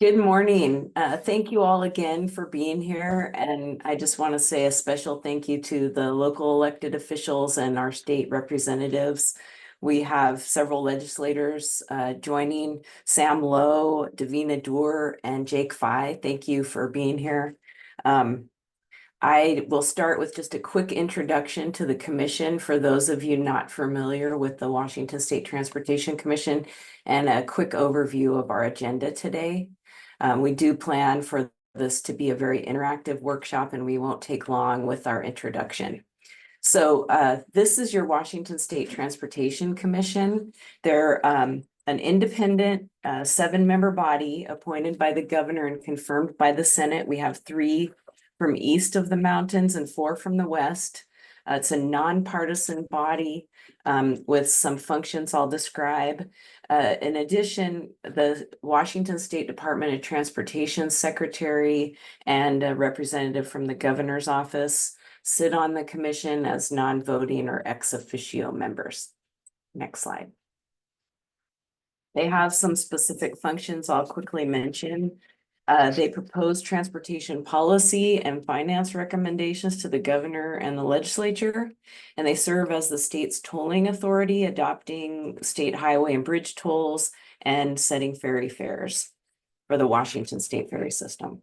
Good morning. Thank you all again for being here. And I just want to say a special thank you to the local elected officials and our state representatives. We have several legislators joining, Sam Lowe, Davina Doer, and Jake Fye. Thank you for being here. Um, I will start with just a quick introduction to the commission for those of you not familiar with the Washington State Transportation Commission and a quick overview of our agenda today. We do plan for this to be a very interactive workshop and we won't take long with our introduction. So this is your Washington State Transportation Commission. They're an independent 7-member body appointed by the governor and confirmed by the Senate. We have 3 from east of the mountains and 4 from the west. It's a nonpartisan body with some functions I'll describe. In addition, the Washington State Department of Transportation Secretary and a representative from the governor's office sit on the commission as non-voting or ex officio members. Next slide. They have some specific functions I'll quickly mention. They propose transportation policy and finance recommendations to the governor and the legislature, and they serve as the state's tolling authority, adopting state highway and bridge tolls and setting ferry fares for the Washington State ferry system.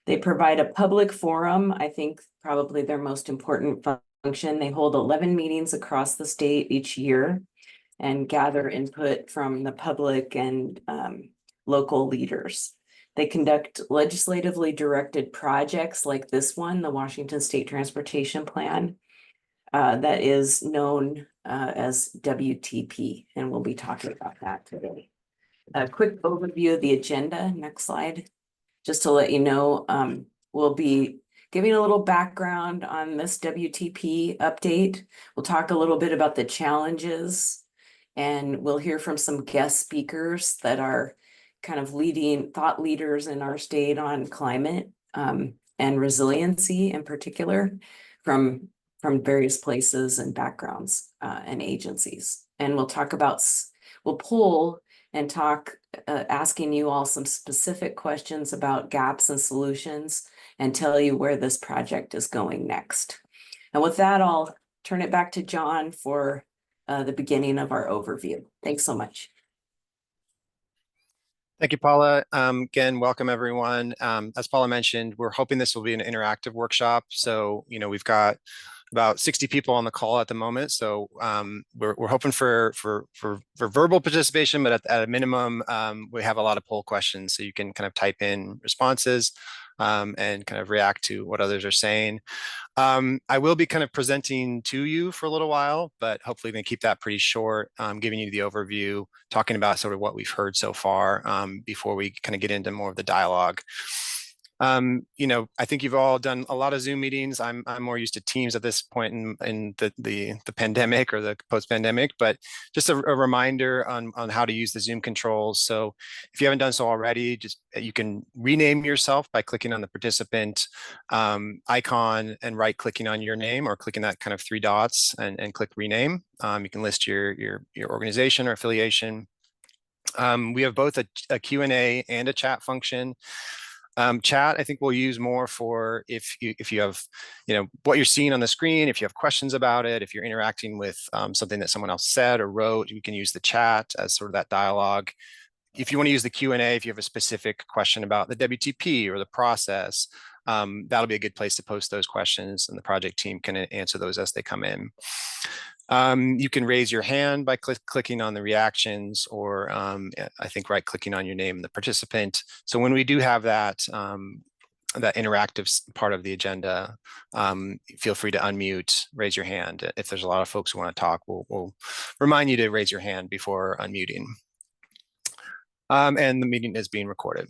They provide a public forum, I think probably their most important function. They hold 11 meetings across the state each year and gather input from the public and local leaders. They conduct legislatively directed projects like this one, the Washington State Transportation Plan, that is known as WTP, and we'll be talking about that today. A quick overview of the agenda, next slide. Just to let you know, we'll be giving a little background on this WTP update. We'll talk a little bit about the challenges, and we'll hear from some guest speakers that are kind of leading thought leaders in our state on climate and resiliency in particular from various places and backgrounds and agencies. And we'll poll and talk, asking you all some specific questions about gaps and solutions and tell you where this project is going next. And with that, I'll turn it back to John for the beginning of our overview. Thanks so much. Thank you, Paula. Again, welcome everyone. As Paula mentioned, we're hoping this will be an interactive workshop. So, we've got about 60 people on the call at the moment. So we're hoping for verbal participation, but at a minimum, we have a lot of poll questions. So you can kind of type in responses and kind of react to what others are saying. I will be kind of presenting to you for a little while, but hopefully going to keep that pretty short, giving you the overview, talking about sort of what we've heard so far before we kind of get into more of the dialogue. I think you've all done a lot of Zoom meetings. I'm more used to Teams at this point in the pandemic or the post-pandemic, but just a reminder on how to use the Zoom controls. So if you haven't done so already, you can rename yourself by clicking on the participant icon and right-clicking on your name or clicking that kind of 3 dots and click rename. You can list your organization or affiliation. We have both a Q&A and a chat function. Chat, I think we'll use more for if you have, what you're seeing on the screen, if you have questions about it, if you're interacting with something that someone else said or wrote, you can use the chat as sort of that dialogue. If you want to use the Q&A, if you have a specific question about the WTP or the process, that'll be a good place to post those questions and the project team can answer those as they come in. You can raise your hand by clicking on the reactions or I think right-clicking on your name and the participant. So when we do have that interactive part of the agenda, feel free to unmute, raise your hand. If there's a lot of folks who want to talk, we'll remind you to raise your hand before unmuting. And the meeting is being recorded.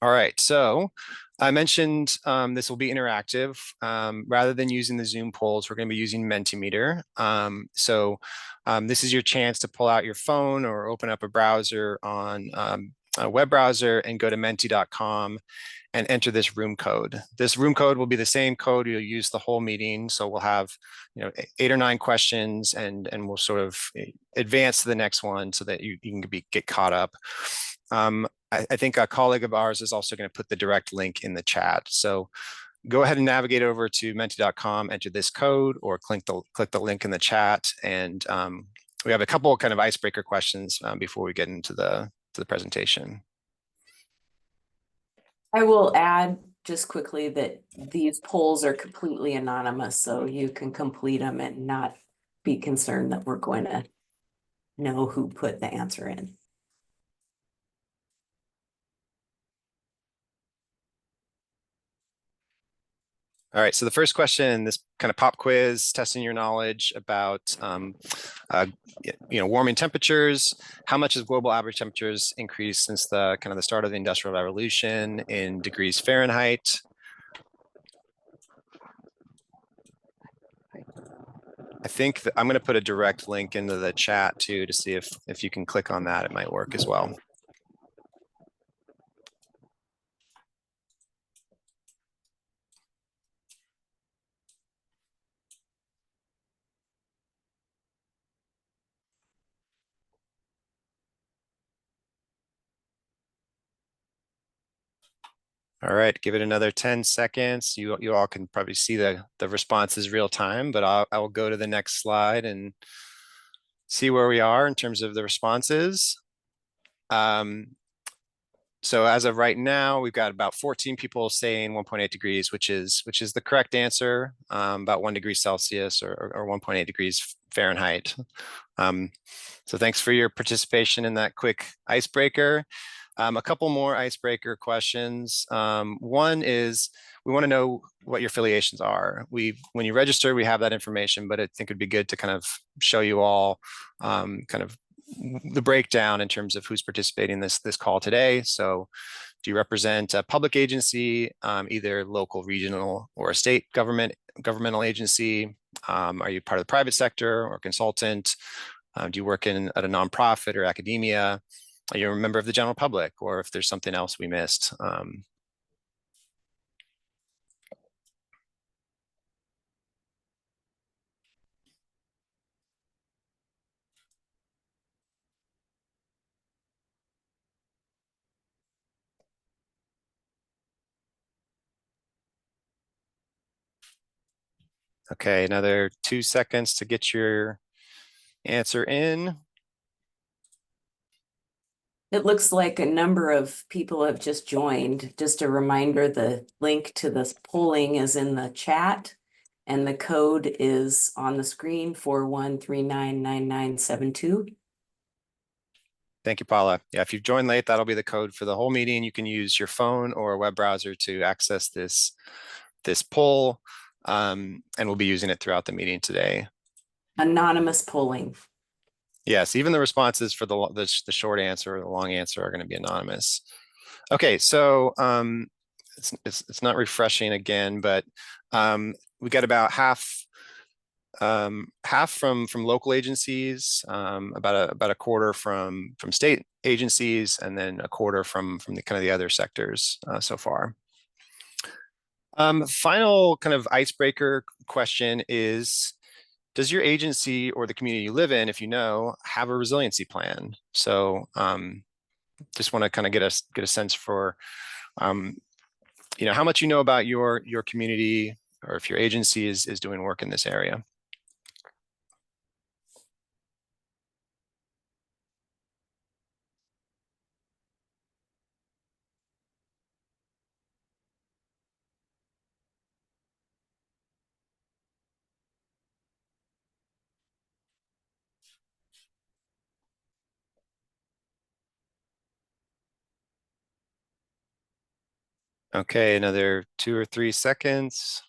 All right, so I mentioned this will be interactive. Rather than using the Zoom polls, we're going to be using Mentimeter. This is your chance to pull out your phone or open up a browser on a web browser and go to menti.com and enter this room code. This room code will be the same code you'll use the whole meeting. So we'll have 8 or 9 questions and we'll sort of advance to the next one so that you can get caught up. I think a colleague of ours is also going to put the direct link in the chat. So go ahead and navigate over to menti.com, enter this code, or click the link in the chat. And we have a couple of kind of icebreaker questions before we get into the presentation. I will add just quickly that these polls are completely anonymous, so you can complete them and not be concerned that we're going to know who put the answer in. All right, so the first question, this kind of pop quiz, testing your knowledge about warming temperatures. How much has global average temperatures increased since the kind of the start of the Industrial Revolution in degrees Fahrenheit? I think that I'm going to put a direct link into the chat too to see if you can click on that. It might work as well. All right, give it another 10 seconds. You all can probably see the responses real time, but I will go to the next slide and see where we are in terms of the responses. So as of right now, we've got about 14 people saying 1.8 degrees, which is the correct answer, about 1 degree Celsius or 1.8 degrees Fahrenheit. So thanks for your participation in that quick icebreaker. A couple more icebreaker questions. One is, we want to know what your affiliations are. When you register, we have that information, but I think it'd be good to kind of show you all kind of the breakdown in terms of who's participating in this call today. So do you represent a public agency, either local, regional, or a state governmental agency? Are you part of the private sector or consultant? Do you work at a nonprofit or academia? Are you a member of the general public, or if there's something else we missed? Okay, another 2 seconds to get your answer in. It looks like a number of people have just joined. Just a reminder, the link to this polling is in the chat and the code is on the screen, 41399972. Thank you, Paula. Yeah, if you've joined late, that'll be the code for the whole meeting. You can use your phone or a web browser to access this poll, and we'll be using it throughout the meeting today. Anonymous polling. Yes, even the responses for the short answer or the long answer are going to be anonymous. Okay, so it's not refreshing again, but we got about half from local agencies, about a quarter from state agencies, and then a quarter from the kind of the other sectors so far. Final kind of icebreaker question is, does your agency or the community you live in, if you know, have a resiliency plan? So just want to kind of get a sense for how much you know about your community, or if your agency is doing work in this area. Okay, another 2 or 3 seconds.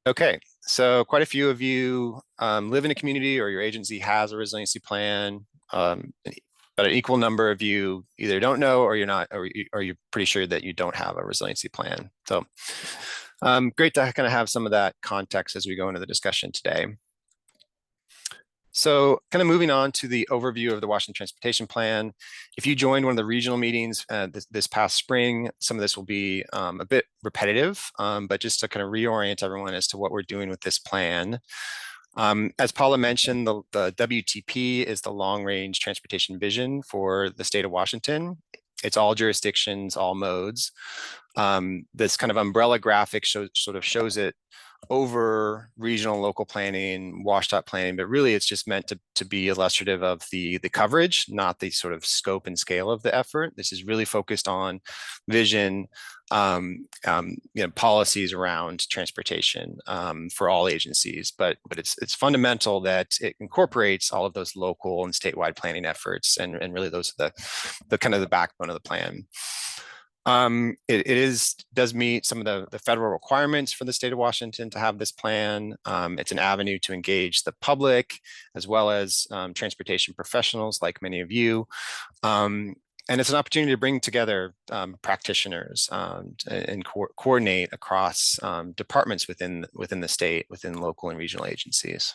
Okay, so quite a few of you live in a community, or your agency has a resiliency plan, but an equal number of you either don't know, or you're not, or you're pretty sure that you don't have a resiliency plan. So great to kind of have some of that context as we go into the discussion today. So kind of moving on to the overview of the Washington Transportation Plan. If you joined one of the regional meetings this past spring, some of this will be a bit repetitive, but just to kind of reorient everyone as to what we're doing with this plan. As Paula mentioned, the WTP is the long range transportation vision for the state of Washington. It's all jurisdictions, all modes. This kind of umbrella graphic sort of shows it over regional and local planning, washed out planning, but really it's just meant to be illustrative of the coverage, not the sort of scope and scale of the effort. This is really focused on vision, policies around transportation for all agencies, but it's fundamental that it incorporates all of those local and statewide planning efforts, and really those are the kind of the backbone of the plan. It does meet some of the federal requirements for the state of Washington to have this plan. It's an avenue to engage the public as well as transportation professionals like many of you. And it's an opportunity to bring together practitioners and coordinate across departments within the state, within local and regional agencies.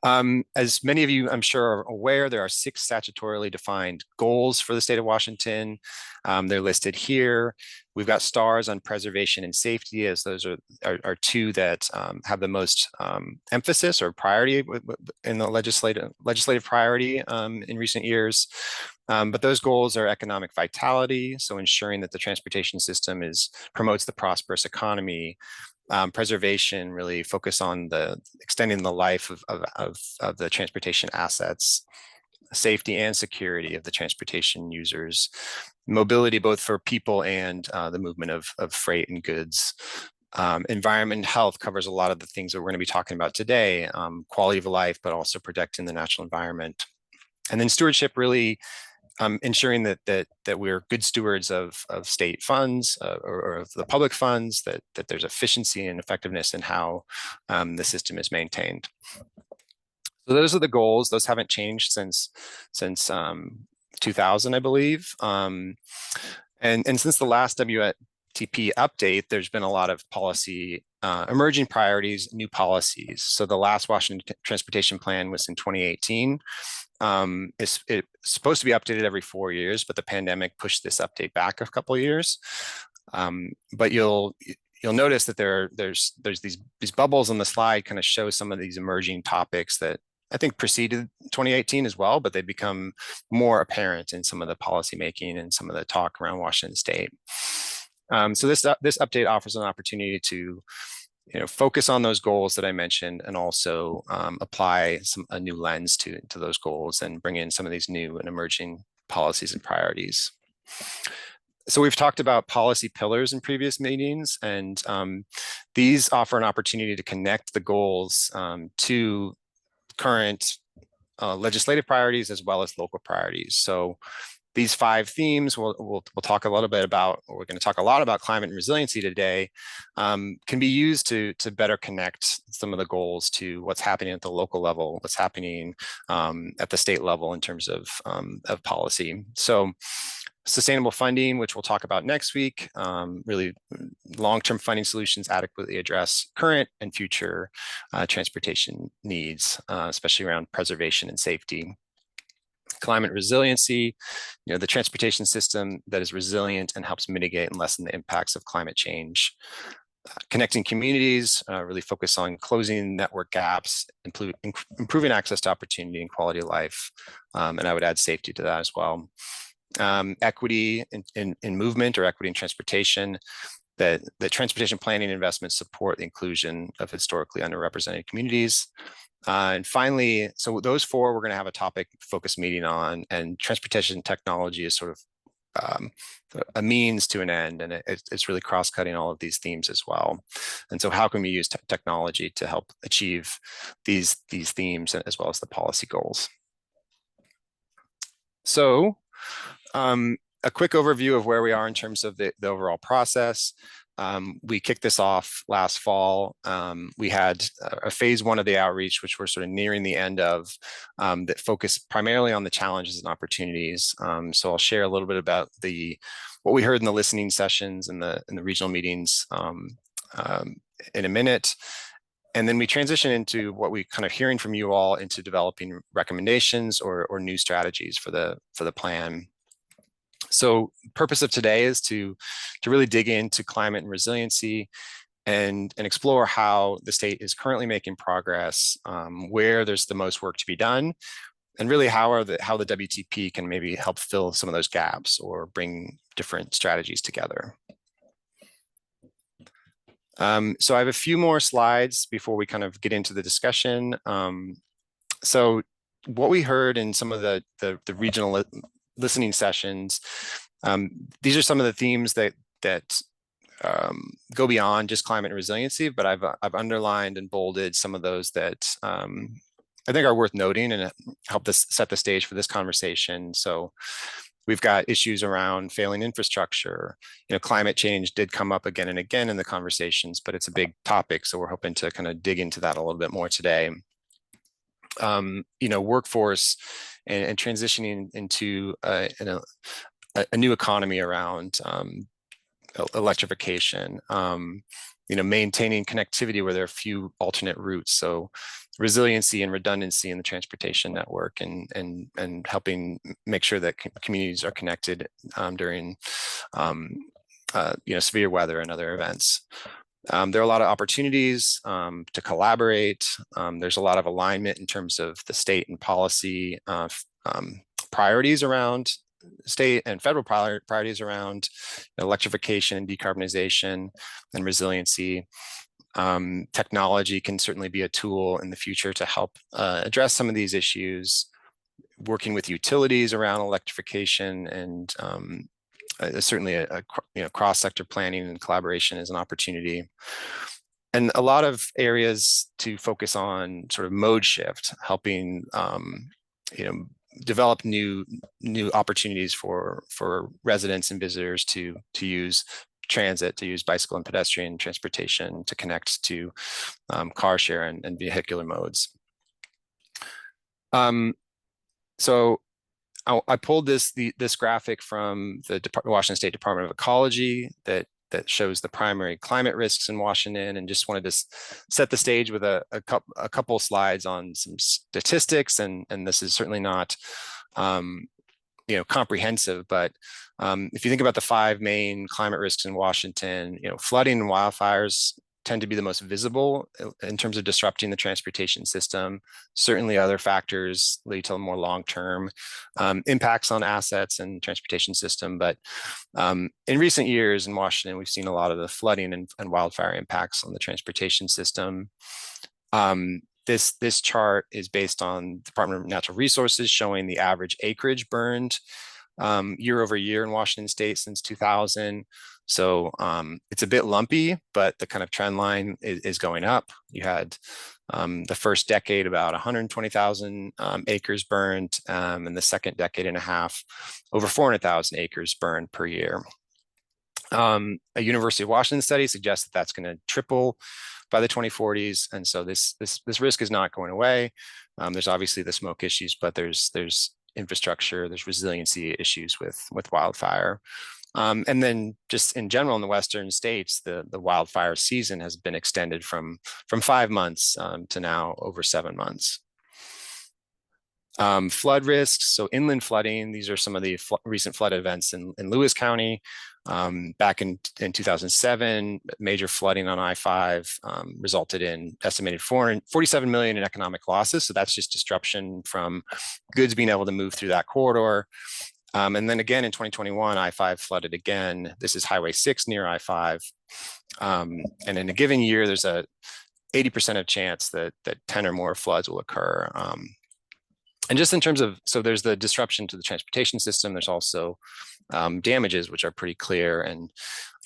As many of you, I'm sure, are aware, there are 6 statutorily defined goals for the state of Washington. They're listed here. We've got stars on preservation and safety, as those are 2 that have the most emphasis or priority in the legislative priority in recent years. But those goals are economic vitality, so ensuring that the transportation system promotes the prosperous economy. Preservation, really focus on extending the life of the transportation assets, safety and security of the transportation users, mobility both for people and the movement of freight and goods. Environment and health covers a lot of the things that we're going to be talking about today, quality of life, but also protecting the natural environment. And then stewardship, really ensuring that we're good stewards of state funds or of the public funds, that there's efficiency and effectiveness in how the system is maintained. So those are the goals. Those haven't changed since 2000, I believe. And since the last WTP update, there's been a lot of policy, emerging priorities, new policies. So the last Washington Transportation Plan was in 2018. It's supposed to be updated every 4 years, but the pandemic pushed this update back a couple of years. But you'll notice that there's these bubbles on the slide kind of show some of these emerging topics that I think preceded 2018 as well, but they become more apparent in some of the policy making and some of the talk around Washington State. So this update offers an opportunity to focus on those goals that I mentioned, and also apply a new lens to those goals and bring in some of these new and emerging policies and priorities. So we've talked about policy pillars in previous meetings, and these offer an opportunity to connect the goals to current legislative priorities as well as local priorities. So these 5 themes we'll talk a little bit about, or we're going to talk a lot about climate and resiliency today, can be used to better connect some of the goals to what's happening at the local level, what's happening at the state level in terms of policy. So sustainable funding, which we'll talk about next week, really long-term funding solutions adequately address current and future transportation needs, especially around preservation and safety. Climate resiliency, the transportation system that is resilient and helps mitigate and lessen the impacts of climate change. Connecting communities, really focus on closing network gaps, improving access to opportunity and quality of life, and I would add safety to that as well. Equity in movement, or equity in transportation, that the transportation planning investments support the inclusion of historically underrepresented communities. And finally, so those 4 we're going to have a topic focus meeting on, and transportation technology is sort of a means to an end, and it's really cross-cutting all of these themes as well. And so how can we use technology to help achieve these themes as well as the policy goals? So a quick overview of where we are in terms of the overall process. We kicked this off last fall. We had a phase 1 of the outreach, which we're sort of nearing the end of, that focused primarily on the challenges and opportunities. So I'll share a little bit about what we heard in the listening sessions and in the regional meetings in a minute. And then we transition into what we kind of hearing from you all into developing recommendations or new strategies for the plan. So purpose of today is to really dig into climate and resiliency and explore how the state is currently making progress, where there's the most work to be done, and really how the WTP can maybe help fill some of those gaps or bring different strategies together. So I have a few more slides before we kind of get into the discussion. So what we heard in some of the regional listening sessions, these are some of the themes that go beyond just climate and resiliency, but I've underlined and bolded some of those that I think are worth noting and help us set the stage for this conversation. So we've got issues around failing infrastructure. Climate change did come up again and again in the conversations, but it's a big topic. So we're hoping to kind of dig into that a little bit more today. Workforce and transitioning into a new economy around electrification, maintaining connectivity where there are few alternate routes. So resiliency and redundancy in the transportation network and helping make sure that communities are connected during severe weather and other events. There are a lot of opportunities to collaborate. There's a lot of alignment in terms of the state and policy priorities around state and federal priorities around electrification and decarbonization and resiliency. Technology can certainly be a tool in the future to help address some of these issues. Working with utilities around electrification and certainly a cross-sector planning and collaboration is an opportunity. And a lot of areas to focus on sort of mode shift, helping develop new opportunities for residents and visitors to use transit, to use bicycle and pedestrian transportation to connect to car share and vehicular modes. So I pulled this graphic from the Washington State Department of Ecology that shows the primary climate risks in Washington, and just wanted to set the stage with a couple slides on some statistics, and this is certainly not comprehensive, but if you think about the 5 main climate risks in Washington, flooding and wildfires tend to be the most visible in terms of disrupting the transportation system. Certainly other factors lead to more long-term impacts on assets and transportation system. But in recent years in Washington, we've seen a lot of the flooding and wildfire impacts on the transportation system. This chart is based on Department of Natural Resources showing the average acreage burned year over year in Washington State since 2000. So it's a bit lumpy, but the kind of trend line is going up. You had the first decade about 120,000 acres burned, and the second decade and a half over 400,000 acres burned per year. A University of Washington study suggests that that's going to triple by the 2040s, and so this risk is not going away. There's obviously the smoke issues, but there's infrastructure, there's resiliency issues with wildfire. And then just in general in the Western states, the wildfire season has been extended from 5 months to now over 7 months. Flood risks, so inland flooding, these are some of the recent flood events in Lewis County. Back in 2007, major flooding on I-5 resulted in estimated 447 million in economic losses. So that's just disruption from goods being able to move through that corridor. And then again in 2021, I-5 flooded again. This is Highway 6 near I-5. And in a given year, there's a 80% of chance that 10 or more floods will occur. And just in terms of, so there's the disruption to the transportation system. There's also damages, which are pretty clear. And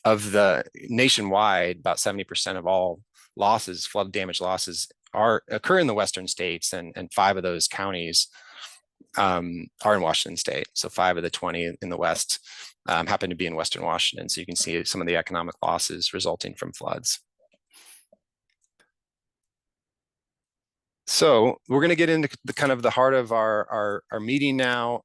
of the nationwide, about 70% of all losses, flood damage losses, occur in the Western states, and 5 of those counties are in Washington State. So 5 of the 20 in the West happen to be in Western Washington. So you can see some of the economic losses resulting from floods. So we're going to get into the kind of the heart of our meeting now.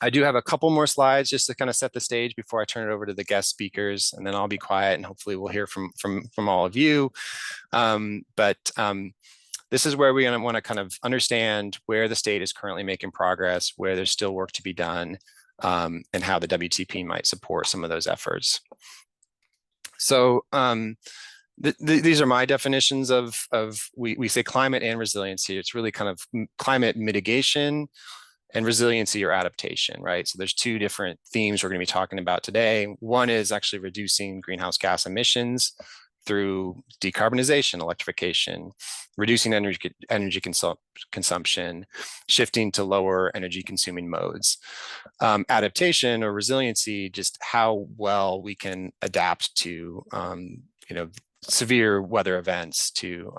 I do have a couple more slides just to kind of set the stage before I turn it over to the guest speakers, and then I'll be quiet and hopefully we'll hear from all of you. This is where we want to kind of understand where the state is currently making progress, where there's still work to be done, and how the WTP might support some of those efforts. So these are my definitions of we say climate and resiliency. It's really kind of climate mitigation and resiliency or adaptation, right? So there's two different themes we're going to be talking about today. One is actually reducing greenhouse gas emissions through decarbonization, electrification, reducing energy consumption, shifting to lower energy consuming modes. Adaptation or resiliency, just how well we can adapt to severe weather events, to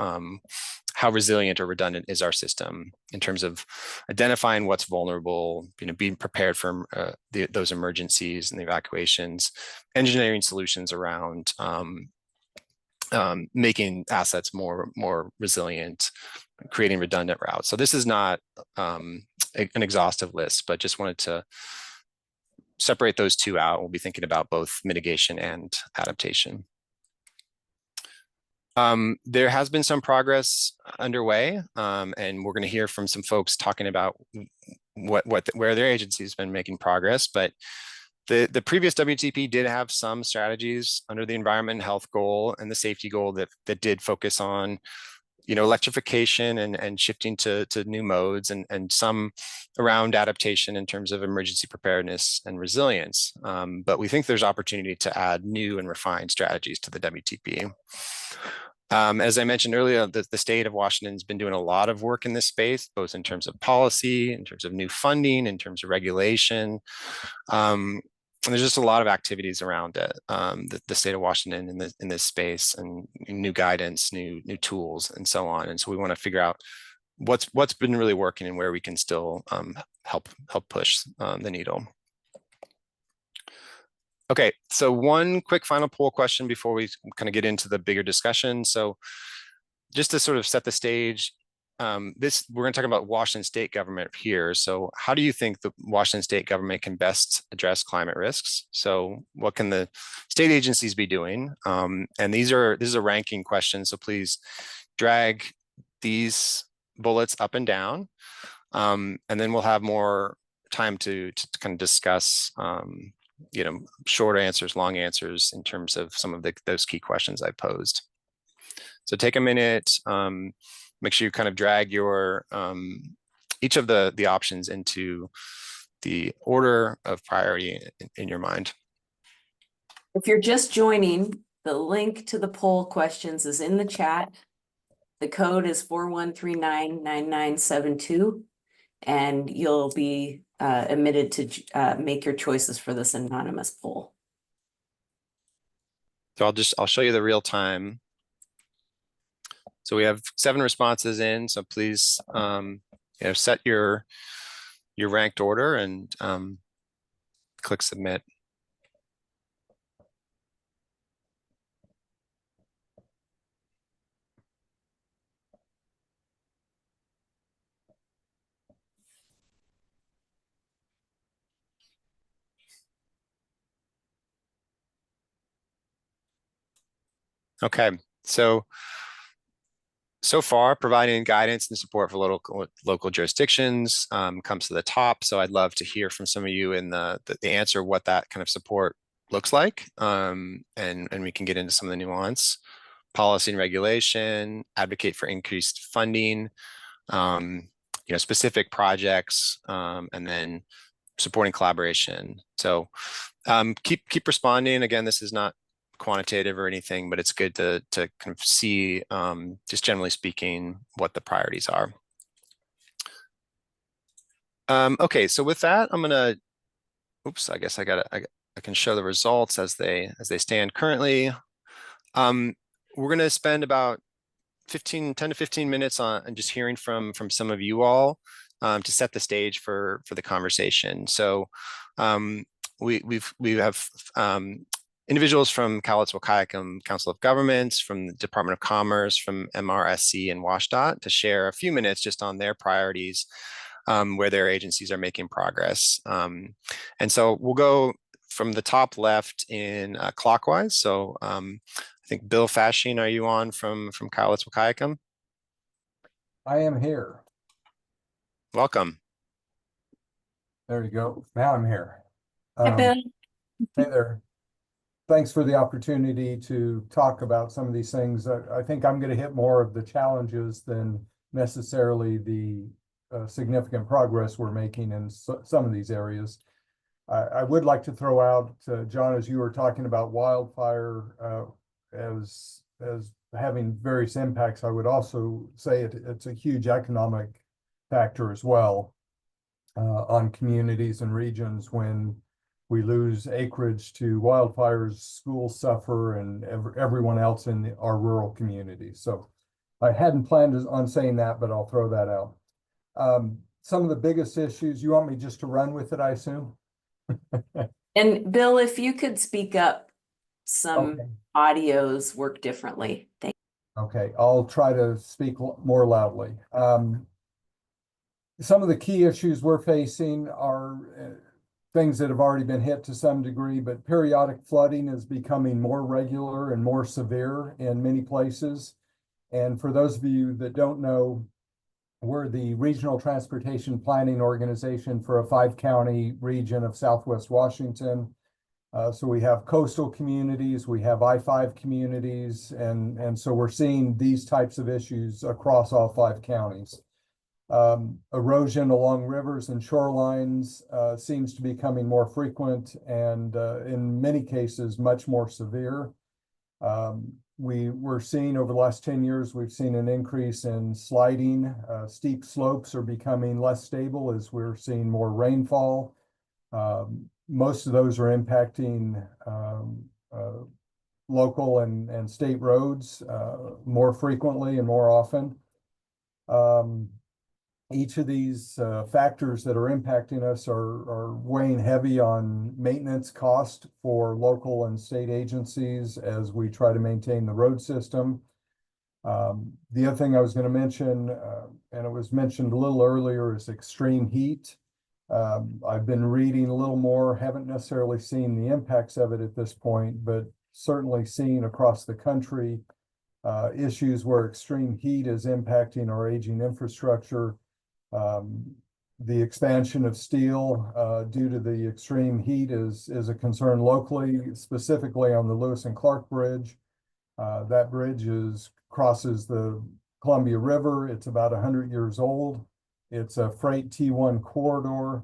how resilient or redundant is our system in terms of identifying what's vulnerable, being prepared for those emergencies and the evacuations, engineering solutions around making assets more resilient, creating redundant routes. So this is not an exhaustive list, but just wanted to separate those two out. We'll be thinking about both mitigation and adaptation. There has been some progress underway, and we're going to hear from some folks talking about where their agency has been making progress. But the previous WTP did have some strategies under the environment and health goal and the safety goal that did focus on electrification and shifting to new modes, and some around adaptation in terms of emergency preparedness and resilience. But we think there's opportunity to add new and refined strategies to the WTP. As I mentioned earlier, the state of Washington has been doing a lot of work in this space, both in terms of policy, in terms of new funding, in terms of regulation. And there's just a lot of activities around it, the state of Washington in this space, and new guidance, new tools, and so on. And so we want to figure out what's been really working and where we can still help push the needle. Okay, so one quick final poll question before we kind of get into the bigger discussion. So just to sort of set the stage, we're going to talk about Washington state government here. So how do you think the Washington state government can best address climate risks? So what can the state agencies be doing? And this is a ranking question, so please drag these bullets up and down. And then we'll have more time to kind of discuss short answers, long answers in terms of some of those key questions I posed. So take a minute, make sure you kind of drag your each of the options into the order of priority in your mind. If you're just joining, the link to the poll questions is in the chat. The code is 41399972, and you'll be admitted to make your choices for this anonymous poll. So I'll show you the real time. So we have 7 responses in. So please, set your ranked order and click submit. Okay, so far, providing guidance and support for local jurisdictions comes to the top. So I'd love to hear from some of you in the answer what that kind of support looks like, and we can get into some of the nuance. Policy and regulation, advocate for increased funding, specific projects, and then supporting collaboration. So keep responding. Again, this is not quantitative or anything, but it's good to kind of see, just generally speaking, what the priorities are. Okay, so with that, I'm gonna, I guess I can show the results as they stand currently. We're gonna spend about 10 to 15 minutes on just hearing from some of you all to set the stage for the conversation. So we have individuals from Cowlitz-Wahkiakum Council of Governments, from the Department of Commerce, from MRSC and WashDOT to share a few minutes just on their priorities where their agencies are making progress. And so we'll go from the top left in clockwise. So I think Bill Fashing, are you on from Cowlitz Wahkiakum? I am here. Welcome. There you go. Now I'm here. Hi, Bill. Hey there. Thanks for the opportunity to talk about some of these things. I think I'm going to hit more of the challenges than necessarily the significant progress we're making in some of these areas. I would like to throw out, John, as you were talking about wildfire as having various impacts, I would also say it's a huge economic factor as well on communities and regions. When we lose acreage to wildfires, schools suffer, and everyone else in our rural communities. So I hadn't planned on saying that, but I'll throw that out. Some of the biggest issues, you want me just to run with it, I assume? And Bill, if you could speak up, some Okay. audios work differently. Thank Okay, I'll try to speak more loudly. Some of the key issues we're facing are things that have already been hit to some degree, but periodic flooding is becoming more regular and more severe in many places. And for those of you that don't know, we're the Regional Transportation Planning Organization for a 5-county region of Southwest Washington. So we have coastal communities, we have I-5 communities, and so we're seeing these types of issues across all 5 counties. Erosion along rivers and shorelines seems to be becoming more frequent and in many cases much more severe. We're seeing over the last 10 years, we've seen an increase in sliding. Steep slopes are becoming less stable as we're seeing more rainfall. Most of those are impacting local and state roads more frequently and more often. Each of these factors that are impacting us are weighing heavy on maintenance cost for local and state agencies as we try to maintain the road system. The other thing I was going to mention, and it was mentioned a little earlier, is extreme heat. I've been reading a little more, haven't necessarily seen the impacts of it at this point, but certainly seen across the country issues where extreme heat is impacting our aging infrastructure. The expansion of steel due to the extreme heat is a concern locally, specifically on the Lewis and Clark Bridge. That bridge crosses the Columbia River. It's about 100 years old. It's a freight T1 corridor.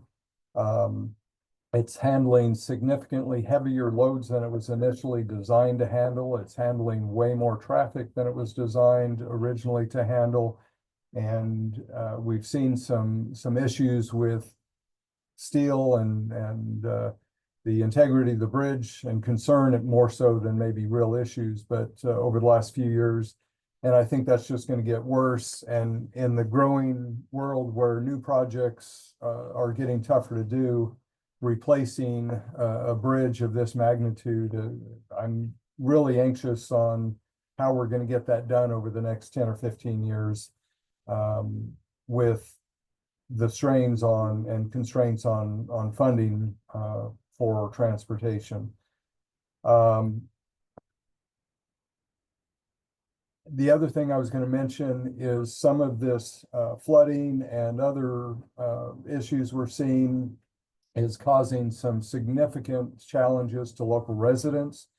It's handling significantly heavier loads than it was initially designed to handle. It's handling way more traffic than it was designed originally to handle. And we've seen some issues with steel and the integrity of the bridge, and concern it more so than maybe real issues, but over the last few years. And I think that's just going to get worse. And in the growing world where new projects are getting tougher to do, replacing a bridge of this magnitude, I'm really anxious on how we're going to get that done over the next 10 or 15 years. With the strains on and constraints on funding for transportation. The other thing I was going to mention is some of this flooding and other issues we're seeing is causing some significant challenges to local residents.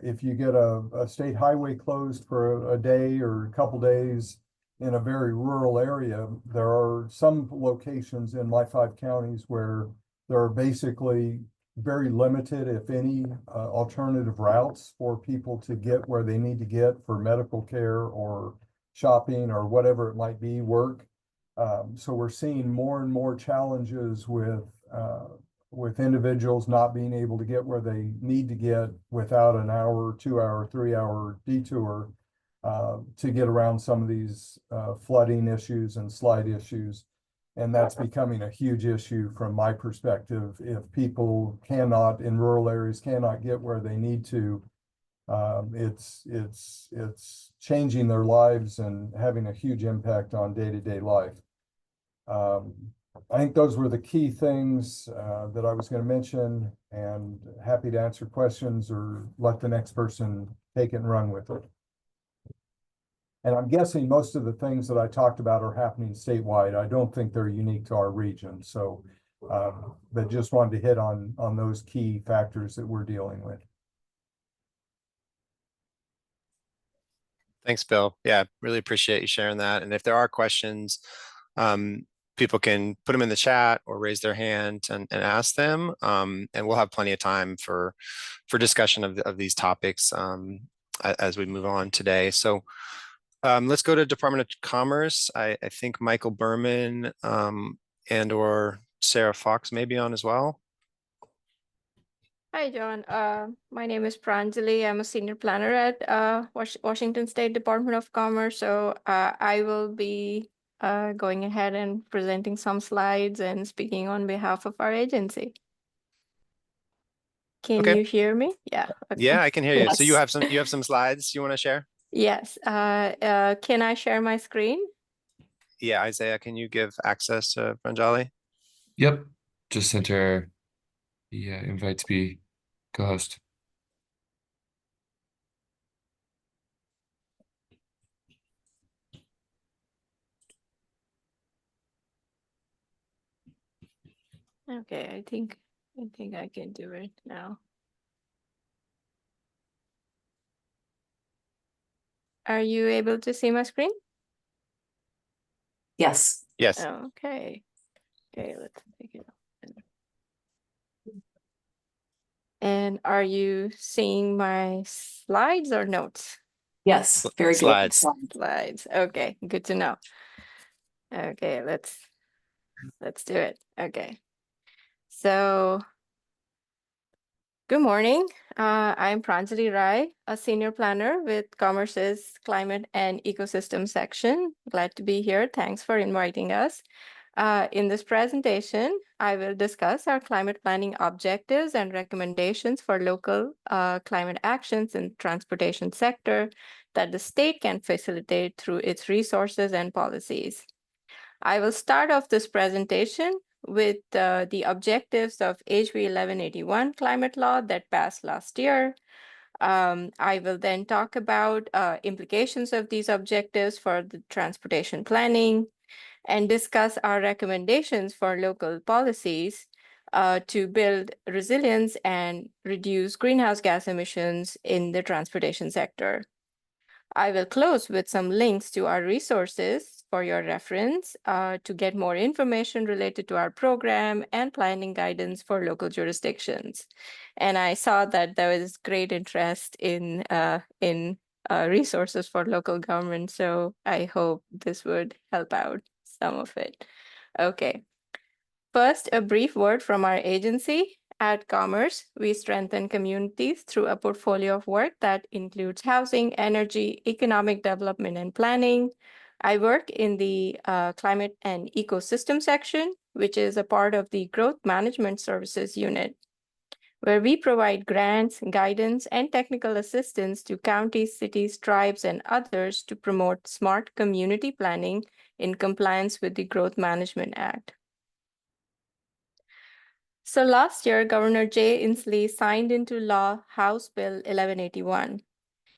If you get a state highway closed for a day or a couple days in a very rural area, there are some locations in my 5 counties where there are basically very limited, if any, alternative routes for people to get where they need to get for medical care or shopping or whatever it might be, work. So we're seeing more and more challenges with individuals not being able to get where they need to get without an hour, 2-hour, 3-hour detour to get around some of these flooding issues and slide issues. And that's becoming a huge issue from my perspective. If people cannot, in rural areas, cannot get where they need to, it's changing their lives and having a huge impact on day-to-day life. I think those were the key things that I was going to mention, and happy to answer questions or let the next person take it and run with it. And I'm guessing most of the things that I talked about are happening statewide. I don't think they're unique to our region. So, but just wanted to hit on those key factors that we're dealing with. Thanks, Bill. Yeah, really appreciate you sharing that. And if there are questions, people can put them in the chat or raise their hand and ask them. And we'll have plenty of time for discussion of these topics as we move on today. So let's go to Department of Commerce. I think Michael Berman and or Sarah Fox may be on as well. Hi, John. My name is Pranjali. I'm a senior planner at Washington State Department of Commerce. So I will be going ahead and presenting some slides and speaking on behalf of our agency. Can Okay. you hear me? Yeah. Okay. Yeah, I can hear you. Yes. So you have some slides you want to share? Yes. Can I share my screen? Yeah, Isaiah, can you give access to Pranjali? Yep. Just sent her the invite to be co-host. Okay, I think I can do it now. Are you able to see my screen? Yes. Yes. Okay. Okay, let's take it off. And are you seeing my slides or notes? Yes. Very good. Slides. Slides. Okay, good to know. Okay, let's do it. Okay. So good morning. I'm Pranjali Rai, a senior planner with Commerce's Climate and Ecosystem section. Glad to be here. Thanks for inviting us. In this presentation, I will discuss our climate planning objectives and recommendations for local climate actions in transportation sector that the state can facilitate through its resources and policies. I will start off this presentation with the objectives of HB 1181 climate law that passed last year. I will then talk about implications of these objectives for the transportation planning and discuss our recommendations for local policies to build resilience and reduce greenhouse gas emissions in the transportation sector. I will close with some links to our resources for your reference to get more information related to our program and planning guidance for local jurisdictions. And I saw that there was great interest in resources for local government, so I hope this would help out some of it. Okay. First, a brief word from our agency. At Commerce, we strengthen communities through a portfolio of work that includes housing, energy, economic development, and planning. I work in the Climate and Ecosystem section, which is a part of the Growth Management Services unit, where we provide grants, guidance, and technical assistance to counties, cities, tribes, and others to promote smart community planning in compliance with the Growth Management Act. So last year, Governor Jay Inslee signed into law House Bill 1181.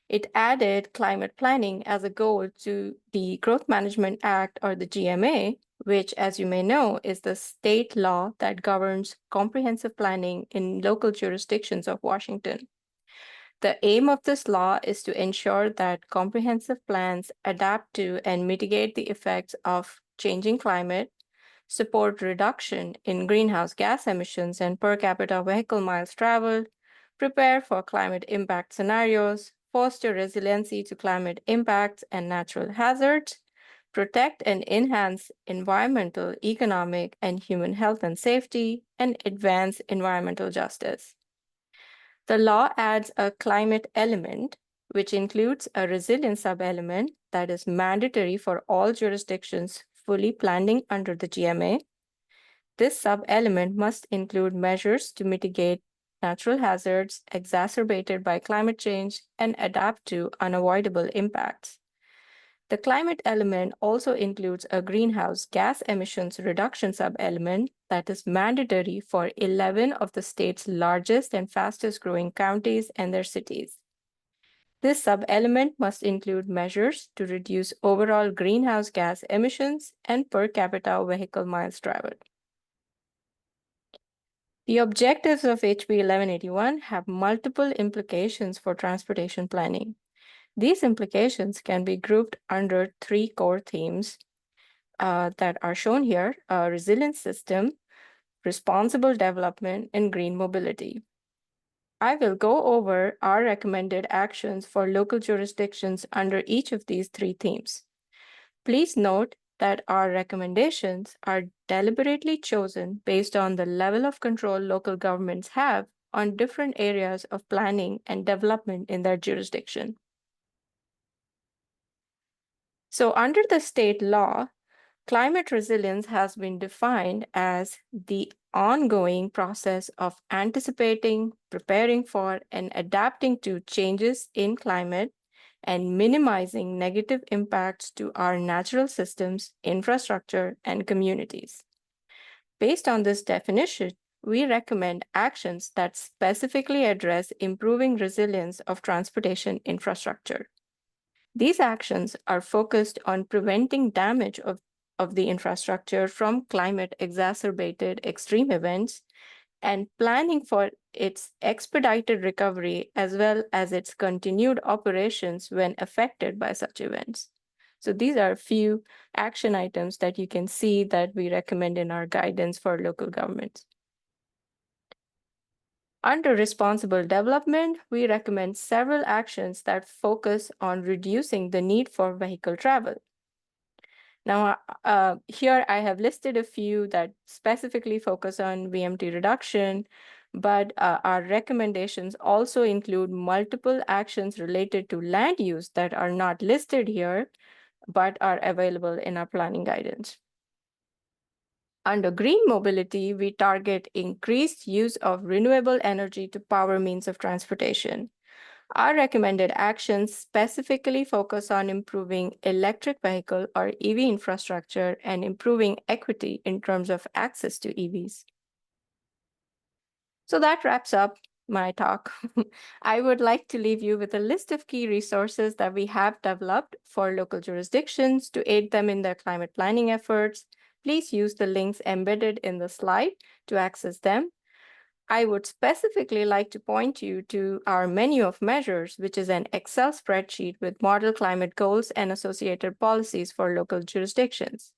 It added climate planning as a goal to the Growth Management Act, or the GMA, which, as you may know, is the state law that governs comprehensive planning in local jurisdictions of Washington. The aim of this law is to ensure that comprehensive plans adapt to and mitigate the effects of changing climate, support reduction in greenhouse gas emissions and per capita vehicle miles traveled, prepare for climate impact scenarios, foster resiliency to climate impacts and natural hazards, protect and enhance environmental, economic, and human health and safety, and advance environmental justice. The law adds a climate element, which includes a resilience sub-element that is mandatory for all jurisdictions fully planning under the GMA. This sub-element must include measures to mitigate natural hazards exacerbated by climate change and adapt to unavoidable impacts. The climate element also includes a greenhouse gas emissions reduction sub-element that is mandatory for 11 of the state's largest and fastest growing counties and their cities. This sub-element must include measures to reduce overall greenhouse gas emissions and per capita vehicle miles traveled. The objectives of HB 1181 have multiple implications for transportation planning. These implications can be grouped under 3 core themes that are shown here: a resilient system, responsible development, and green mobility. I will go over our recommended actions for local jurisdictions under each of these 3 themes. Please note that our recommendations are deliberately chosen based on the level of control local governments have on different areas of planning and development in their jurisdiction. So under the state law, climate resilience has been defined as the ongoing process of anticipating, preparing for, and adapting to changes in climate and minimizing negative impacts to our natural systems, infrastructure, and communities. Based on this definition, we recommend actions that specifically address improving resilience of transportation infrastructure. These actions are focused on preventing damage of the infrastructure from climate-exacerbated extreme events and planning for its expedited recovery as well as its continued operations when affected by such events. So these are a few action items that you can see that we recommend in our guidance for local governments. Under responsible development, we recommend several actions that focus on reducing the need for vehicle travel. Now, here I have listed a few that specifically focus on VMT reduction, but our recommendations also include multiple actions related to land use that are not listed here, but are available in our planning guidance. Under green mobility, we target increased use of renewable energy to power means of transportation. Our recommended actions specifically focus on improving electric vehicle or EV infrastructure and improving equity in terms of access to EVs. So that wraps up my talk. I would like to leave you with a list of key resources that we have developed for local jurisdictions to aid them in their climate planning efforts. Please use the links embedded in the slide to access them. I would specifically like to point you to our menu of measures, which is an Excel spreadsheet with model climate goals and associated policies for local jurisdictions.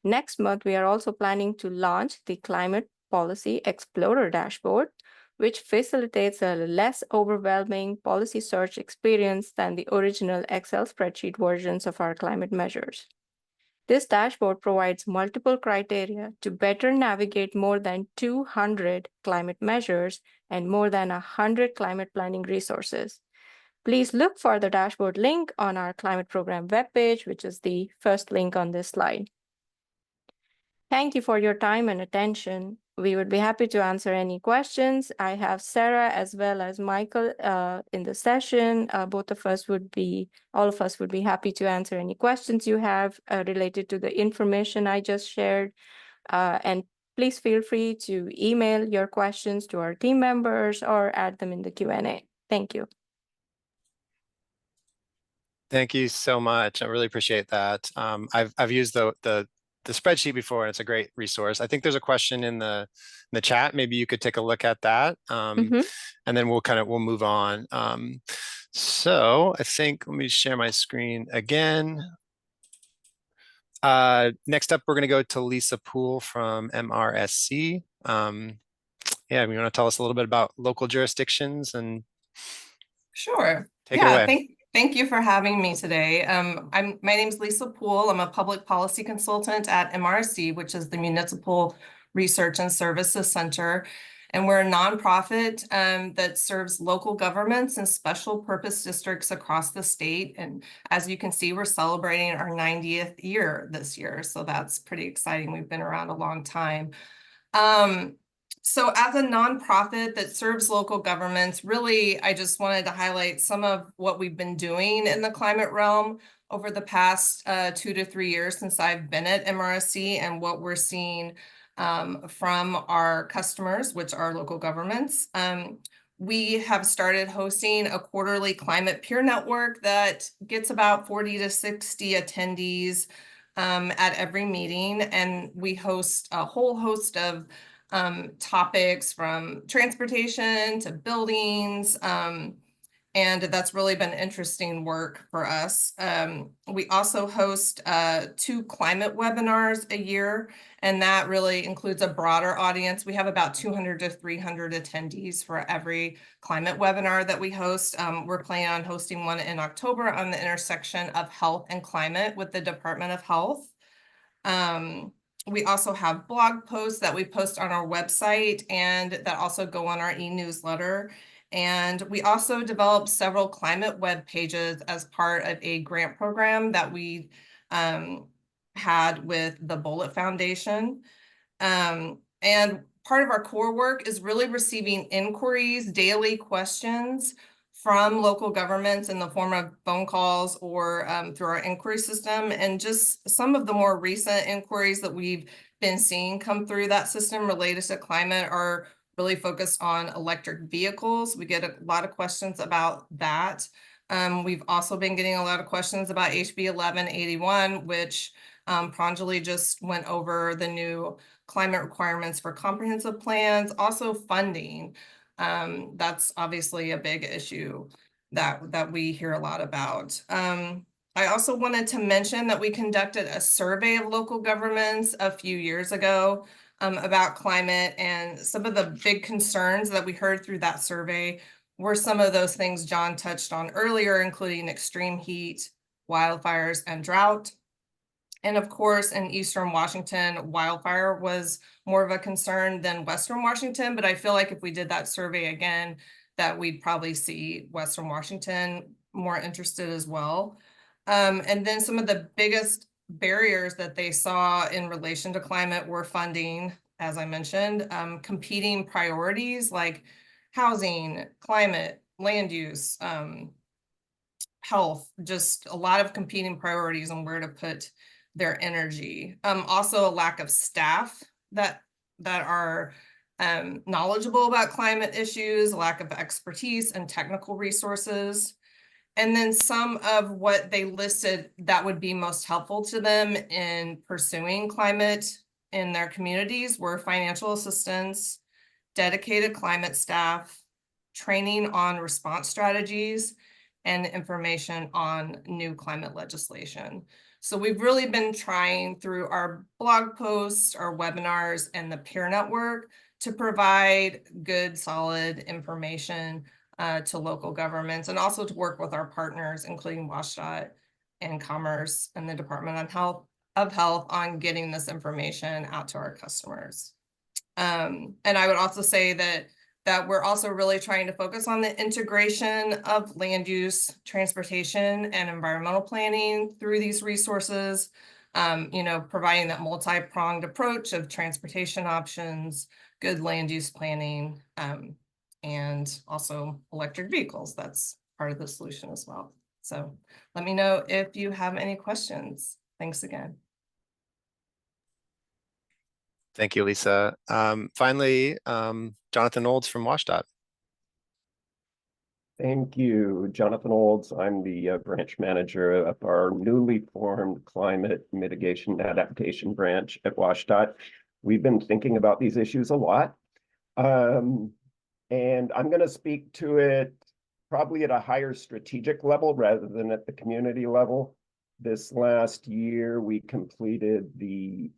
Next month, we are also planning to launch the Climate Policy Explorer dashboard, which facilitates a less overwhelming policy search experience than the original Excel spreadsheet versions of our climate measures. This dashboard provides multiple criteria to better navigate more than 200 climate measures and more than 100 climate planning resources. Please look for the dashboard link on our climate program webpage, which is the first link on this slide. Thank you for your time and attention. We would be happy to answer any questions. I have Sarah as well as Michael in the session. All of us would be happy to answer any questions you have related to the information I just shared. And please feel free to email your questions to our team members or add them in the Q&A. Thank you. Thank you so much. I really appreciate that. I've used the spreadsheet before, and it's a great resource. I think there's a question in the chat. Maybe you could take a look at that, and then we'll move on. So I think, let me share my screen again. Next up, we're going to go to Lisa Poole from MRSC. Yeah, you want to tell us a little bit about local jurisdictions and Sure. Take it away. Thank you for having me today. My name is Lisa Poole. I'm a public policy consultant at MRC, which is the Municipal Research and Services Center. And we're a nonprofit that serves local governments and special purpose districts across the state. And as you can see, we're celebrating our 90th year this year. So that's pretty exciting. We've been around a long time. So as a nonprofit that serves local governments, really, I just wanted to highlight some of what we've been doing in the climate realm over the past 2 to 3 years since I've been at MRSC, and what we're seeing from our customers, which are local governments. We have started hosting a quarterly climate peer network that gets about 40 to 60 attendees at every meeting, and we host a whole host of topics from transportation to buildings, and that's really been interesting work for us. We also host 2 climate webinars a year, and that really includes a broader audience. We have about 200 to 300 attendees for every climate webinar that we host. We're planning on hosting one in October on the intersection of health and climate with the Department of Health. We also have blog posts that we post on our website and that also go on our e-newsletter. And we also developed several climate web pages as part of a grant program that we had with the Bullitt Foundation. And part of our core work is really receiving inquiries, daily questions from local governments in the form of phone calls or through our inquiry system. And just some of the more recent inquiries that we've been seeing come through that system related to climate are really focused on electric vehicles. We get a lot of questions about that. We've also been getting a lot of questions about HB 1181, which Pranjali just went over the new climate requirements for comprehensive plans, also funding. That's obviously a big issue that we hear a lot about. I also wanted to mention that we conducted a survey of local governments a few years ago about climate, and some of the big concerns that we heard through that survey were some of those things John touched on earlier, including extreme heat, wildfires, and drought. And of course, in Eastern Washington, wildfire was more of a concern than Western Washington, but I feel like if we did that survey again, that we'd probably see Western Washington more interested as well. And then some of the biggest barriers that they saw in relation to climate were funding, as I mentioned, competing priorities like housing, climate, land use, health, just a lot of competing priorities on where to put their energy. Also a lack of staff that are knowledgeable about climate issues, lack of expertise and technical resources. And then some of what they listed that would be most helpful to them in pursuing climate in their communities were financial assistance, dedicated climate staff, training on response strategies, and information on new climate legislation. So we've really been trying through our blog posts, our webinars, and the peer network to provide good, solid information to local governments, and also to work with our partners, including WSDOT and Commerce and the Department of Health on getting this information out to our customers. And I would also say that we're also really trying to focus on the integration of land use, transportation, and environmental planning through these resources, providing that multi-pronged approach of transportation options, good land use planning, and also electric vehicles. That's part of the solution as well. So let me know if you have any questions. Thanks again. Thank you, Lisa. Finally, Jonathan Olds from WSDOT. Thank you, Jonathan Olds. I'm the branch manager of our newly formed Climate Mitigation and Adaptation branch at WSDOT. We've been thinking about these issues a lot. And I'm going to speak to it probably at a higher strategic level rather than at the community level. This last year, we completed the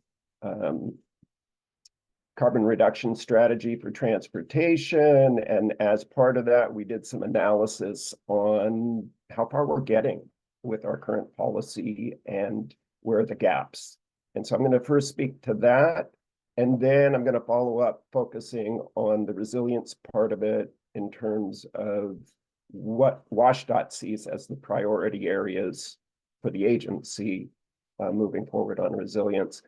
carbon reduction strategy for transportation. And as part of that, we did some analysis on how far we're getting with our current policy and where are the gaps. And so I'm going to first speak to that. And then I'm going to follow up focusing on the resilience part of it in terms of what WSDOT sees as the priority areas for the agency moving forward on resilience.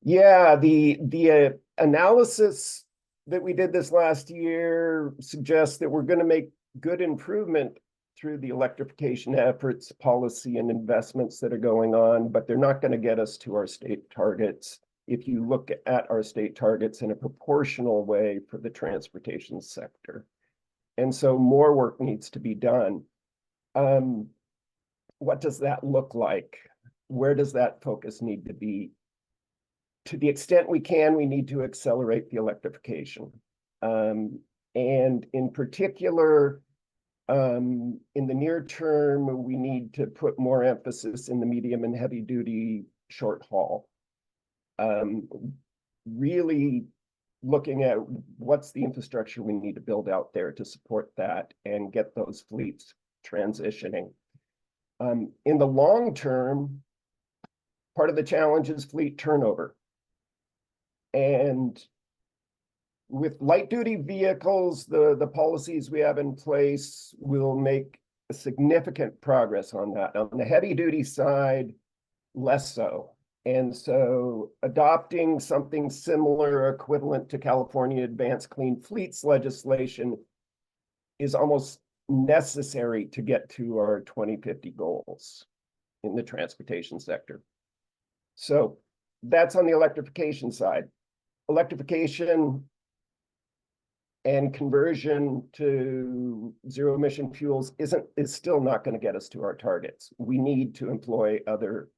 Yeah, the analysis that we did this last year suggests that we're going to make good improvement through the electrification efforts, policy, and investments that are going on, but they're not going to get us to our state targets if you look at our state targets in a proportional way for the transportation sector. And so more work needs to be done. What does that look like? Where does that focus need to be? To the extent we can, we need to accelerate the electrification. And in particular, in the near term, we need to put more emphasis in the medium and heavy duty short haul. Really looking at what's the infrastructure we need to build out there to support that and get those fleets transitioning. In the long term, part of the challenge is fleet turnover. And with light duty vehicles, the policies we have in place will make a significant progress on that. On the heavy duty side, less so. And so adopting something similar, equivalent to California Advanced Clean Fleets legislation is almost necessary to get to our 2050 goals in the transportation sector. So that's on the electrification side. Electrification and conversion to zero emission fuels is still not going to get us to our targets. We need to employ other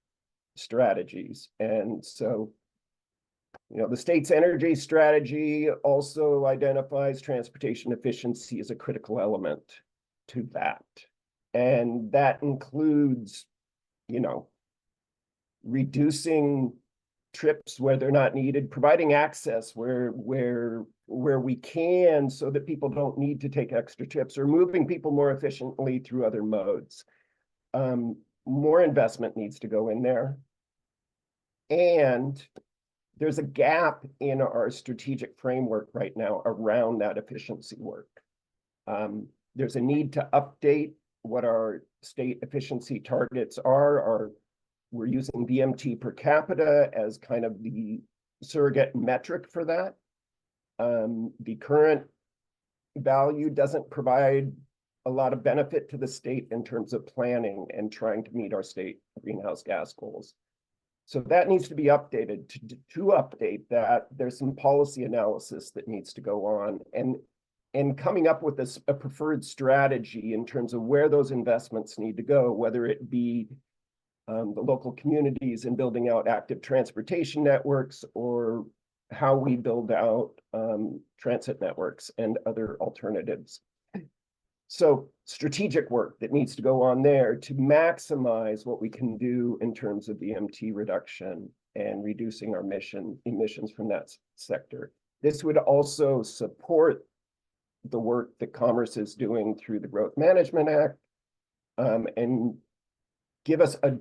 strategies. And so, the state's energy strategy also identifies transportation efficiency as a critical element to that. And that includes, reducing trips where they're not needed, providing access where we can so that people don't need to take extra trips, or moving people more efficiently through other modes. More investment needs to go in there. And there's a gap in our strategic framework right now around that efficiency work. There's a need to update what our state efficiency targets are. We're using VMT per capita as kind of the surrogate metric for that. The current value doesn't provide a lot of benefit to the state in terms of planning and trying to meet our state greenhouse gas goals. So that needs to be updated. To update that, there's some policy analysis that needs to go on, and coming up with a preferred strategy in terms of where those investments need to go, whether it be the local communities in building out active transportation networks, or how we build out transit networks and other alternatives. So strategic work that needs to go on there to maximize what we can do in terms of VMT reduction and reducing our emissions from that sector. This would also support the work that Commerce is doing through the Growth Management Act, and give us a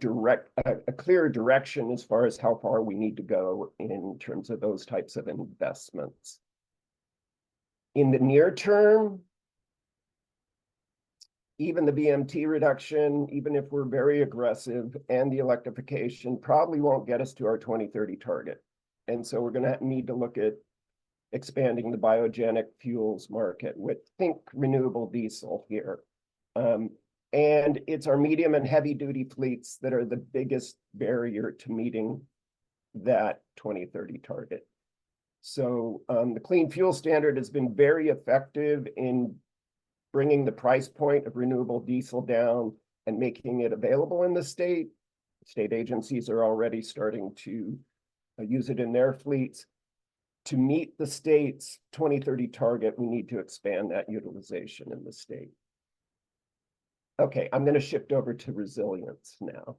clear direction as far as how far we need to go in terms of those types of investments. In the near term, even the VMT reduction, even if we're very aggressive, and the electrification probably won't get us to our 2030 target. And so we're going to need to look at expanding the biogenic fuels market with, think renewable diesel here. And it's our medium and heavy duty fleets that are the biggest barrier to meeting that 2030 target. So the Clean Fuel Standard has been very effective in bringing the price point of renewable diesel down and making it available in the state. State agencies are already starting to use it in their fleets. To meet the state's 2030 target, we need to expand that utilization in the state. Okay, I'm going to shift over to resilience now.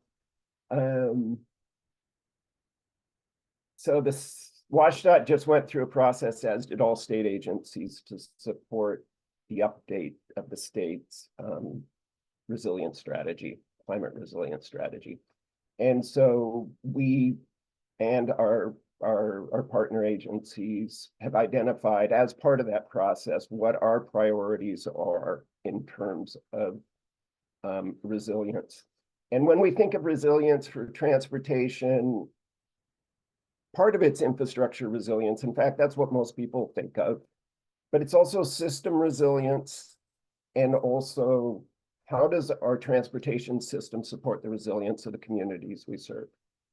So this WSDOT just went through a process, as did all state agencies, to support the update of the state's resilience strategy, climate resilience strategy. And so we and our partner agencies have identified, as part of that process, what our priorities are in terms of resilience. And when we think of resilience for transportation, part of it's infrastructure resilience. In fact, that's what most people think of. But it's also system resilience, and also how does our transportation system support the resilience of the communities we serve?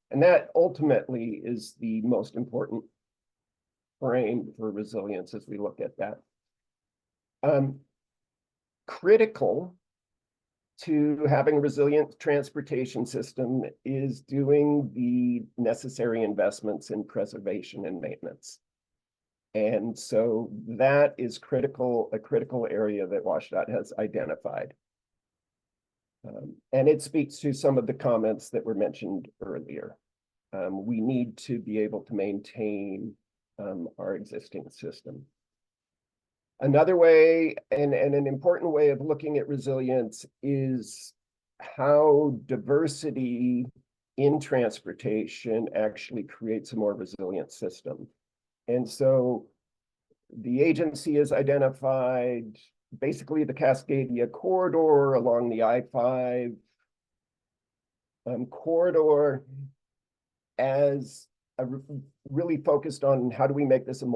And that ultimately is the most important frame for resilience as we look at that. Critical to having a resilient transportation system is doing the necessary investments in preservation and maintenance. And so that is critical, a critical area that WashDOT has identified. And it speaks to some of the comments that were mentioned earlier. We need to be able to maintain our existing system. Another way, and an important way of looking at resilience, is how diversity in transportation actually creates a more resilient system. And so the agency has identified basically the Cascadia corridor along the I-5 corridor as really focused on how do we make this a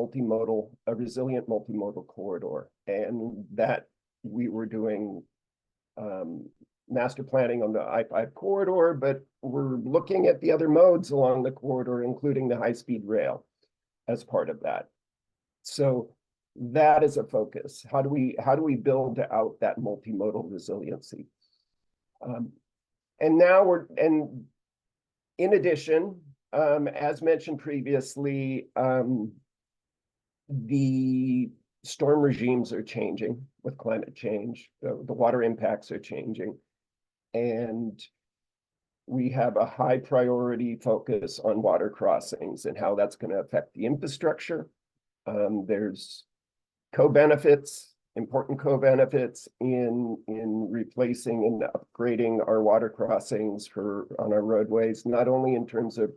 resilient multimodal corridor. And that we were doing master planning on the I-5 corridor, but we're looking at the other modes along the corridor, including the high-speed rail as part of that. So that is a focus. How do we build out that multimodal resiliency? And in addition, as mentioned previously, the storm regimes are changing with climate change. The water impacts are changing. And we have a high priority focus on water crossings and how that's going to affect the infrastructure. There's important co-benefits in replacing and upgrading our water crossings on our roadways, not only in terms of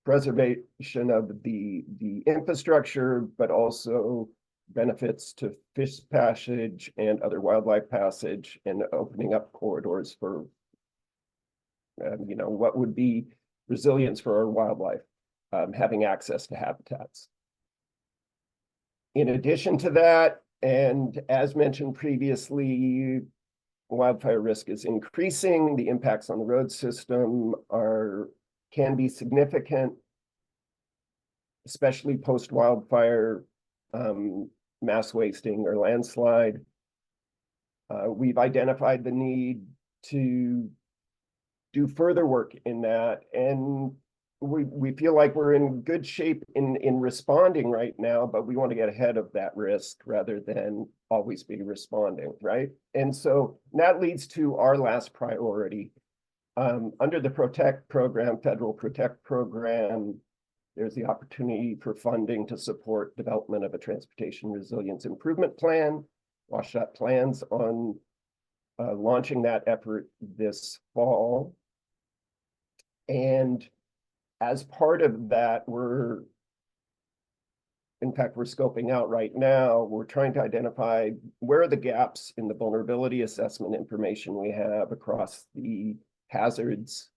preservation of the infrastructure, but also benefits to fish passage and other wildlife passage, and opening up corridors for what would be resilience for our wildlife, having access to habitats. In addition to that, and as mentioned previously, wildfire risk is increasing. The impacts on the road system can be significant, especially post-wildfire mass wasting or landslide. We've identified the need to do further work in that, and we feel like we're in good shape in responding right now, but we want to get ahead of that risk rather than always be responding, right? And so that leads to our last priority. Under the PROTECT program, Federal PROTECT program, there's the opportunity for funding to support development of a transportation resilience improvement plan. WashDOT plans on launching that effort this fall. And as part of that, we're scoping out right now, we're trying to identify where are the gaps in the vulnerability assessment information we have across the hazards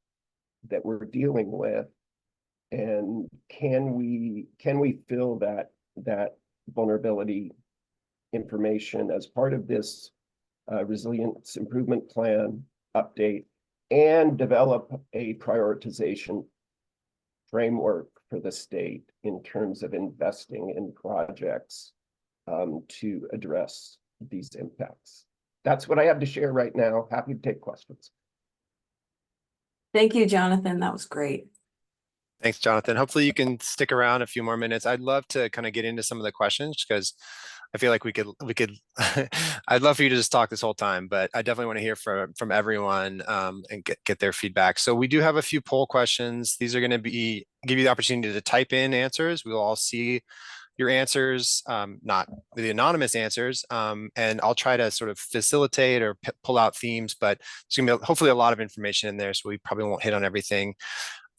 that we're dealing with, and can we fill that vulnerability information as part of this resilience improvement plan update, and develop a prioritization framework for the state in terms of investing in projects to address these impacts. That's what I have to share right now. Happy to take questions. Thank you, Jonathan. That was great. Thanks, Jonathan. Hopefully you can stick around a few more minutes. I'd love to kind of get into some of the questions because I feel like we could I'd love for you to just talk this whole time, but I definitely want to hear from everyone and get their feedback. So we do have a few poll questions. These are going to give you the opportunity to type in answers. We'll all see your answers, not the anonymous answers, and I'll try to sort of facilitate or pull out themes, but there's going to be hopefully a lot of information in there, so we probably won't hit on everything.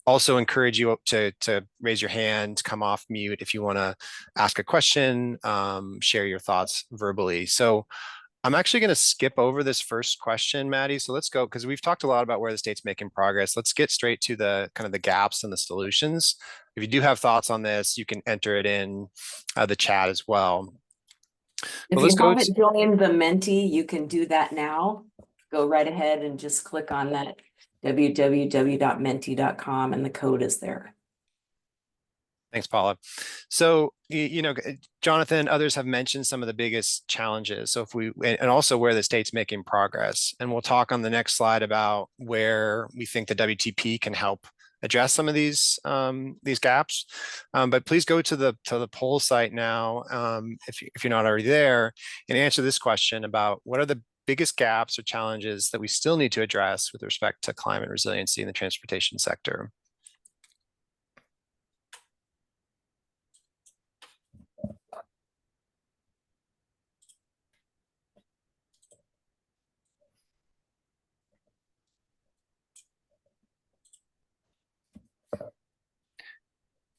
Also encourage you to raise your hand, come off mute if you want to ask a question, share your thoughts verbally. So I'm actually going to skip over this first question, Maddie. So let's go, because we've talked a lot about where the state's making progress. Let's get straight to the kind of the gaps and the solutions. if you do have thoughts on this, you can enter it in the chat as well. If Well, let's you go haven't joined the Menti, you can do that now. Go right ahead and just click on that www.menti.com and the code is there. Thanks, Paula. So, you know, Jonathan, others have mentioned some of the biggest challenges. So if we, and also where the state's making progress, and we'll talk on the next slide about where we think the WTP can help address some of these gaps. But please go to the poll site now, if you're not already there, and answer this question about what are the biggest gaps or challenges that we still need to address with respect to climate resiliency in the transportation sector.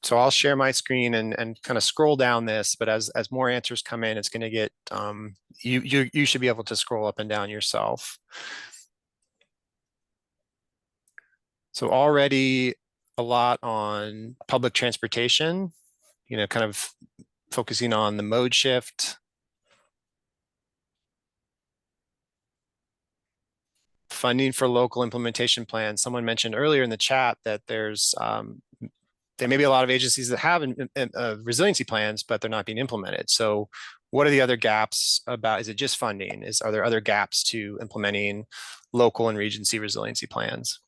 So I'll share my screen and kind of scroll down this, but as more answers come in, it's going to get, you should be able to scroll up and down yourself. So already a lot on public transportation, you know, kind of focusing on the mode shift. Funding for local implementation plans. Someone mentioned earlier in the chat that there may be a lot of agencies that have resiliency plans, but they're not being implemented. So what are the other gaps about, is it just funding? Are there other gaps to implementing local and Regency resiliency plans?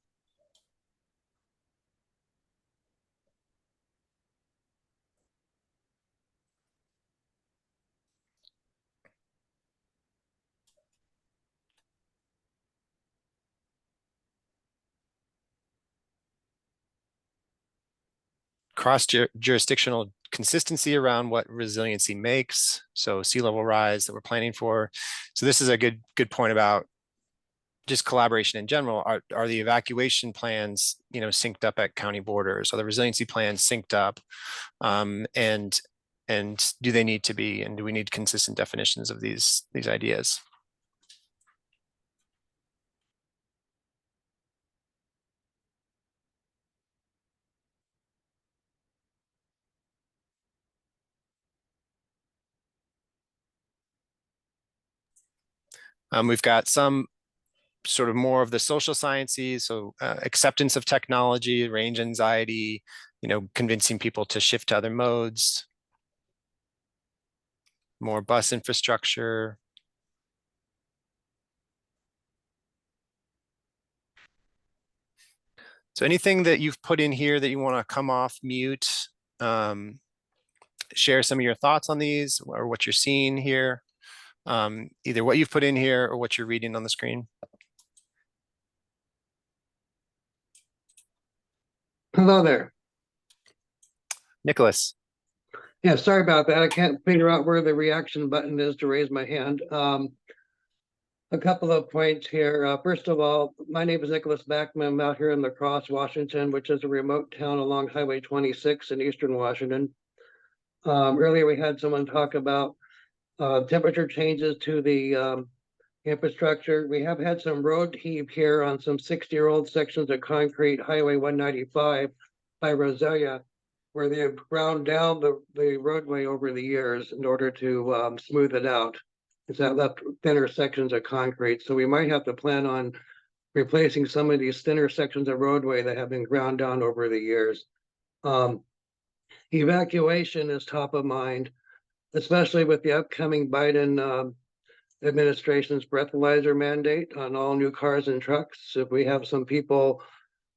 Cross-jurisdictional consistency around what resiliency makes. So sea level rise that we're planning for. So this is a good point about just collaboration in general. Are the evacuation plans, you know, synced up at county borders? Are the resiliency plans synced up? And do they need to be? And do we need consistent definitions of these ideas? We've got some sort of more of the social sciences, so acceptance of technology, range anxiety, you know, convincing people to shift to other modes, more bus infrastructure. So anything that you've put in here that you want to come off mute, share some of your thoughts on these or what you're seeing here, either what you've put in here or what you're reading on the screen. Hello there. Nicholas. Yeah, sorry about that. I can't figure out where the reaction button is to raise my hand. A couple of points here. First of all, my name is Nicholas Backman. I'm out here in La Crosse, Washington, which is a remote town along Highway 26 in eastern Washington. Earlier, we had someone talk about temperature changes to the infrastructure. We have had some road heave here on some 60-year-old sections of concrete, Highway 195 by Roselia, where they have ground down the roadway over the years in order to smooth it out. It's that left thinner sections of concrete. So we might have to plan on replacing some of these thinner sections of roadway that have been ground down over the years. Evacuation is top of mind, especially with the upcoming Biden administration's breathalyzer mandate on all new cars and trucks. If we have some people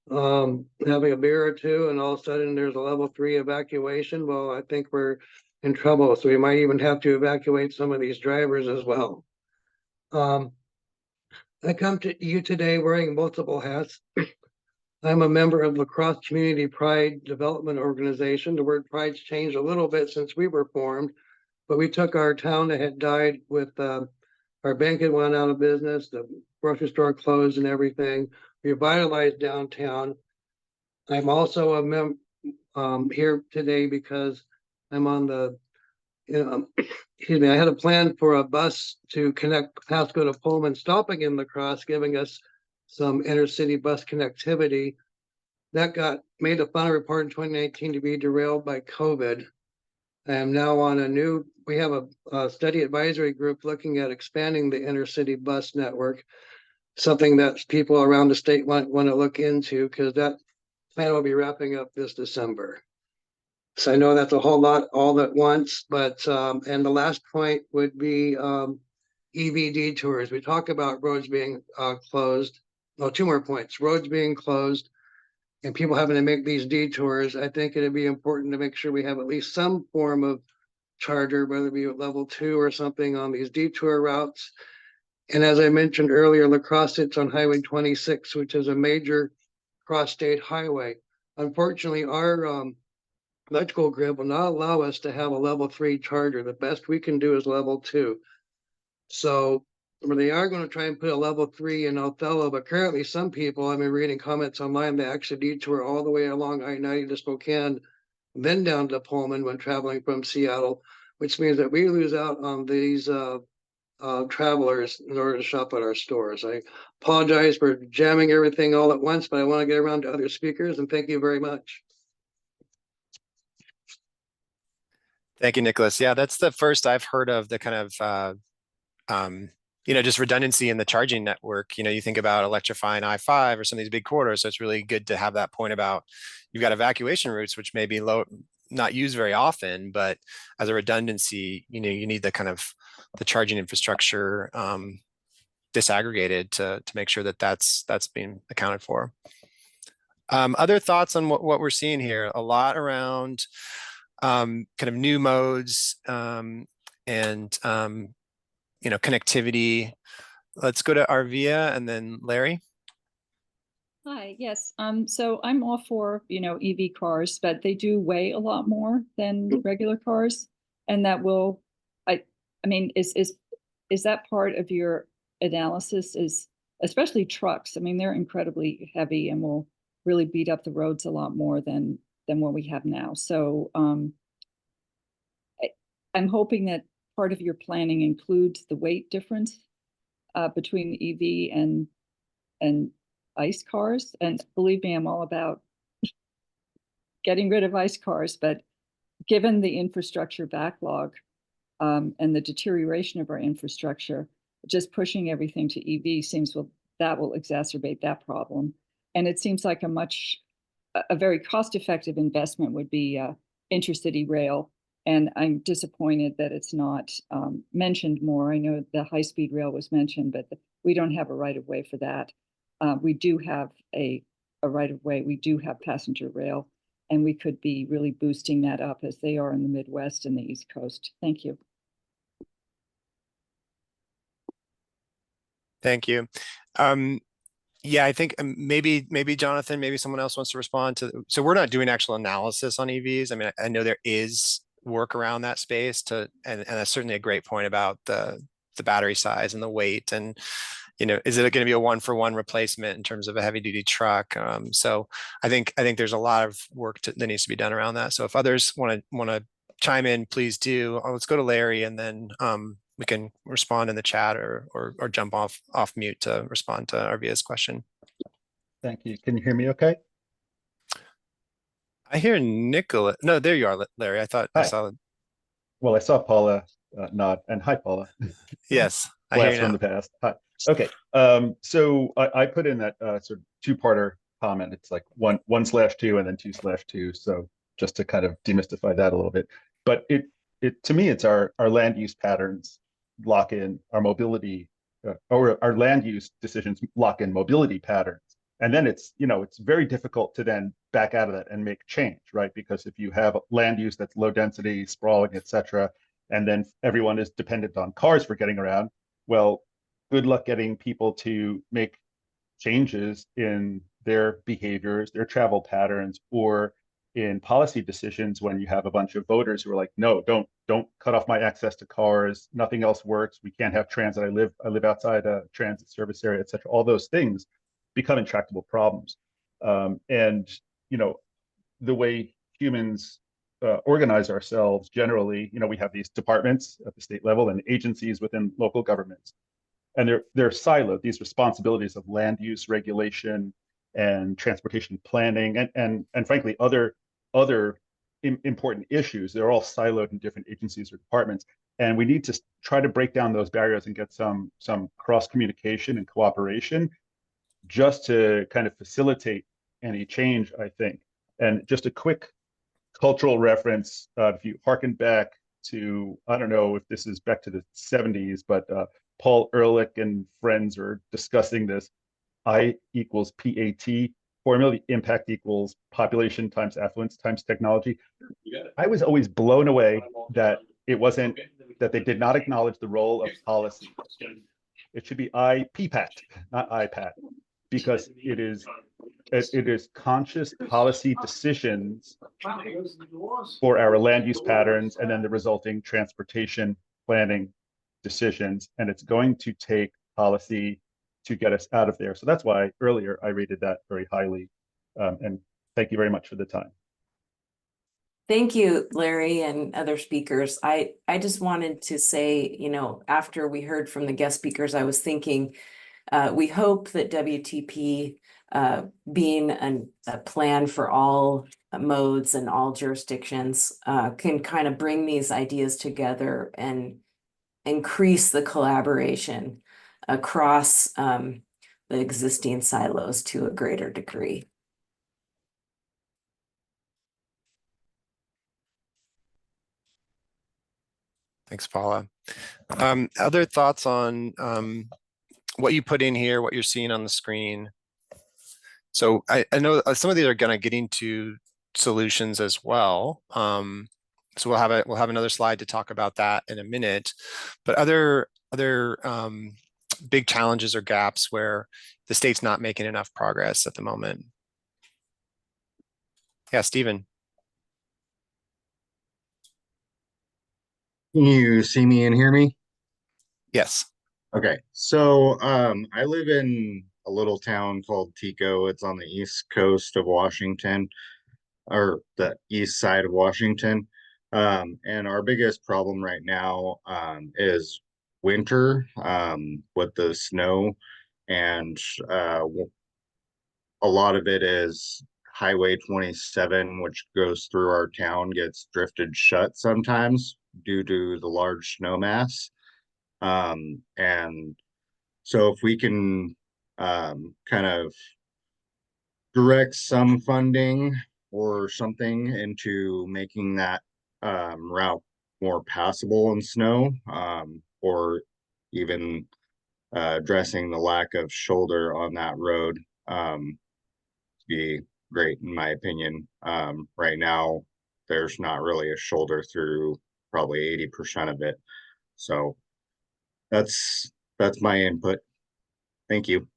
having a beer or two and all of a sudden there's a level 3 evacuation, well, I think we're in trouble. So we might even have to evacuate some of these drivers as well. I come to you today wearing multiple hats. I'm a member of La Crosse Community Pride Development Organization. The word pride's changed a little bit since we were formed, but we took our town that had died with our bank had went out of business, the grocery store closed and everything. We revitalized downtown. I'm also a member here today because I'm on the, excuse me, I had a plan for a bus to connect Pasco to Pullman, stopping in La Crosse, giving us some intercity bus connectivity. That got made a final report in 2019 to be derailed by COVID. I am now on we have a study advisory group looking at expanding the intercity bus network, something that people around the state want to look into, because that plan will be wrapping up this December. So I know that's a whole lot all at once, but and the last point would be EV detours. We talk about roads being closed. Well, two more points: roads being closed and people having to make these detours. I think it'd be important to make sure we have at least some form of charger, whether it be level 2 or something on these detour routes. And as I mentioned earlier, La Crosse sits on Highway 26, which is a major cross-state highway. Unfortunately, our electrical grid will not allow us to have a level 3 charger. The best we can do is level 2. So where they are going to try and put a level 3 in Othello, but currently some people, I've been reading comments online, they actually detour all the way along I-90 to Spokane, then down to Pullman when traveling from Seattle, which means that we lose out on these travelers in order to shop at our stores. I apologize for jamming everything all at once, but I want to get around to other speakers, and thank you very much. Thank you, Nicholas. Yeah, that's the first I've heard of the kind of just redundancy in the charging network. You think about electrifying I-5 or some of these big corridors. So it's really good to have that point about you've got evacuation routes, which may be not used very often, but as a redundancy, you need the kind of the charging infrastructure disaggregated to make sure that that's being accounted for. Other thoughts on what we're seeing here? A lot around kind of new modes and connectivity. Let's go to Arvia and then Larry. Hi, yes. So I'm all for, EV cars, but they do weigh a lot more than regular cars. And that will, I mean, is that part of your analysis, is especially trucks? I mean, they're incredibly heavy and will really beat up the roads a lot more than what we have now. So I'm hoping that part of your planning includes the weight difference between EV and ICE cars. And believe me, I'm all about getting rid of ICE cars, but given the infrastructure backlog and the deterioration of our infrastructure, just pushing everything to EV that will exacerbate that problem. And it seems like a very cost-effective investment would be intercity rail. And I'm disappointed that it's not mentioned more. I know the high-speed rail was mentioned, but we don't have a right-of-way for that. We do have a right-of-way. We do have passenger rail, and we could be really boosting that up as they are in the Midwest and the East Coast. Thank you. Thank you. Yeah, I think maybe Jonathan, maybe someone else wants to respond to. So we're not doing actual analysis on EVs. I mean, I know there is work around that space and that's certainly a great point about the battery size and the weight, and is it going to be a 1-for-1 replacement in terms of a heavy duty truck? So I think there's a lot of work that needs to be done around that. So if others want to chime in, please do. Let's go to Larry, and then we can respond in the chat or jump off mute to respond to Arvia's question. Thank you. Can you hear me okay? I hear Nicola. No, there you are, Larry. I thought I saw. Well, I saw Paula nod, and hi, Paula. Yes, I hear you Blast from now. the past. Hi. Okay. So I put in that sort of two-parter comment. It's like 1/2 and then 2/2. So just to kind of demystify that a little bit. But it to me, it's our land use patterns lock in our mobility, or our land use decisions lock in mobility patterns. And then it's very difficult to then back out of that and make change, right? Because if you have land use that's low density, sprawling, et cetera, and then everyone is dependent on cars for getting around, well, good luck getting people to make changes in their behaviors, their travel patterns, or in policy decisions when you have a bunch of voters who are like, no, don't cut off my access to cars. Nothing else works. We can't have transit. I live outside a transit service area, et cetera. All those things become intractable problems. And the way humans organize ourselves generally, we have these departments at the state level and agencies within local governments, and they're siloed. These responsibilities of land use regulation, and transportation planning and frankly other important issues. They're all siloed in different agencies or departments, and we need to try to break down those barriers and get some cross communication and cooperation just to kind of facilitate any change, I think. And just a quick cultural reference, if you harken back to, I don't know if this is back to the 70s, but Paul Ehrlich and friends are discussing this I equals PAT formula, the impact equals population times affluence times technology. I was always blown away that it wasn't, that they did not acknowledge the role of policy. It should be IPPAT, not IPAT, because it is conscious policy decisions for our land use patterns and then the resulting transportation planning decisions. And it's going to take policy to get us out of there. So that's why earlier I rated that very highly. And thank you very much for the time. Thank you, Larry and other speakers. I just wanted to say, you know, after we heard from the guest speakers, I was thinking, we hope that WTP, being a plan for all modes and all jurisdictions, can kind of bring these ideas together and increase the collaboration across the existing silos to a greater degree. Thanks, Paula. Other thoughts on what you put in here, what you're seeing on the screen? So I know some of these are going to get into solutions as well. So we'll have another slide to talk about that in a minute. But other big challenges or gaps where the state's not making enough progress at the moment. Yeah, Stephen. Can you see me and hear me? Yes. Okay, so I live in a little town called Tico. It's on the east coast of Washington, or the east side of Washington. And our biggest problem right now is winter with the snow, and a lot of it is Highway 27, which goes through our town, gets drifted shut sometimes due to the large snow mass. And so if we can kind of direct some funding or something into making that route more passable in snow, or even addressing the lack of shoulder on that road, be great in my opinion. Right now, there's not really a shoulder through probably 80% of it. So that's my input. Thank you.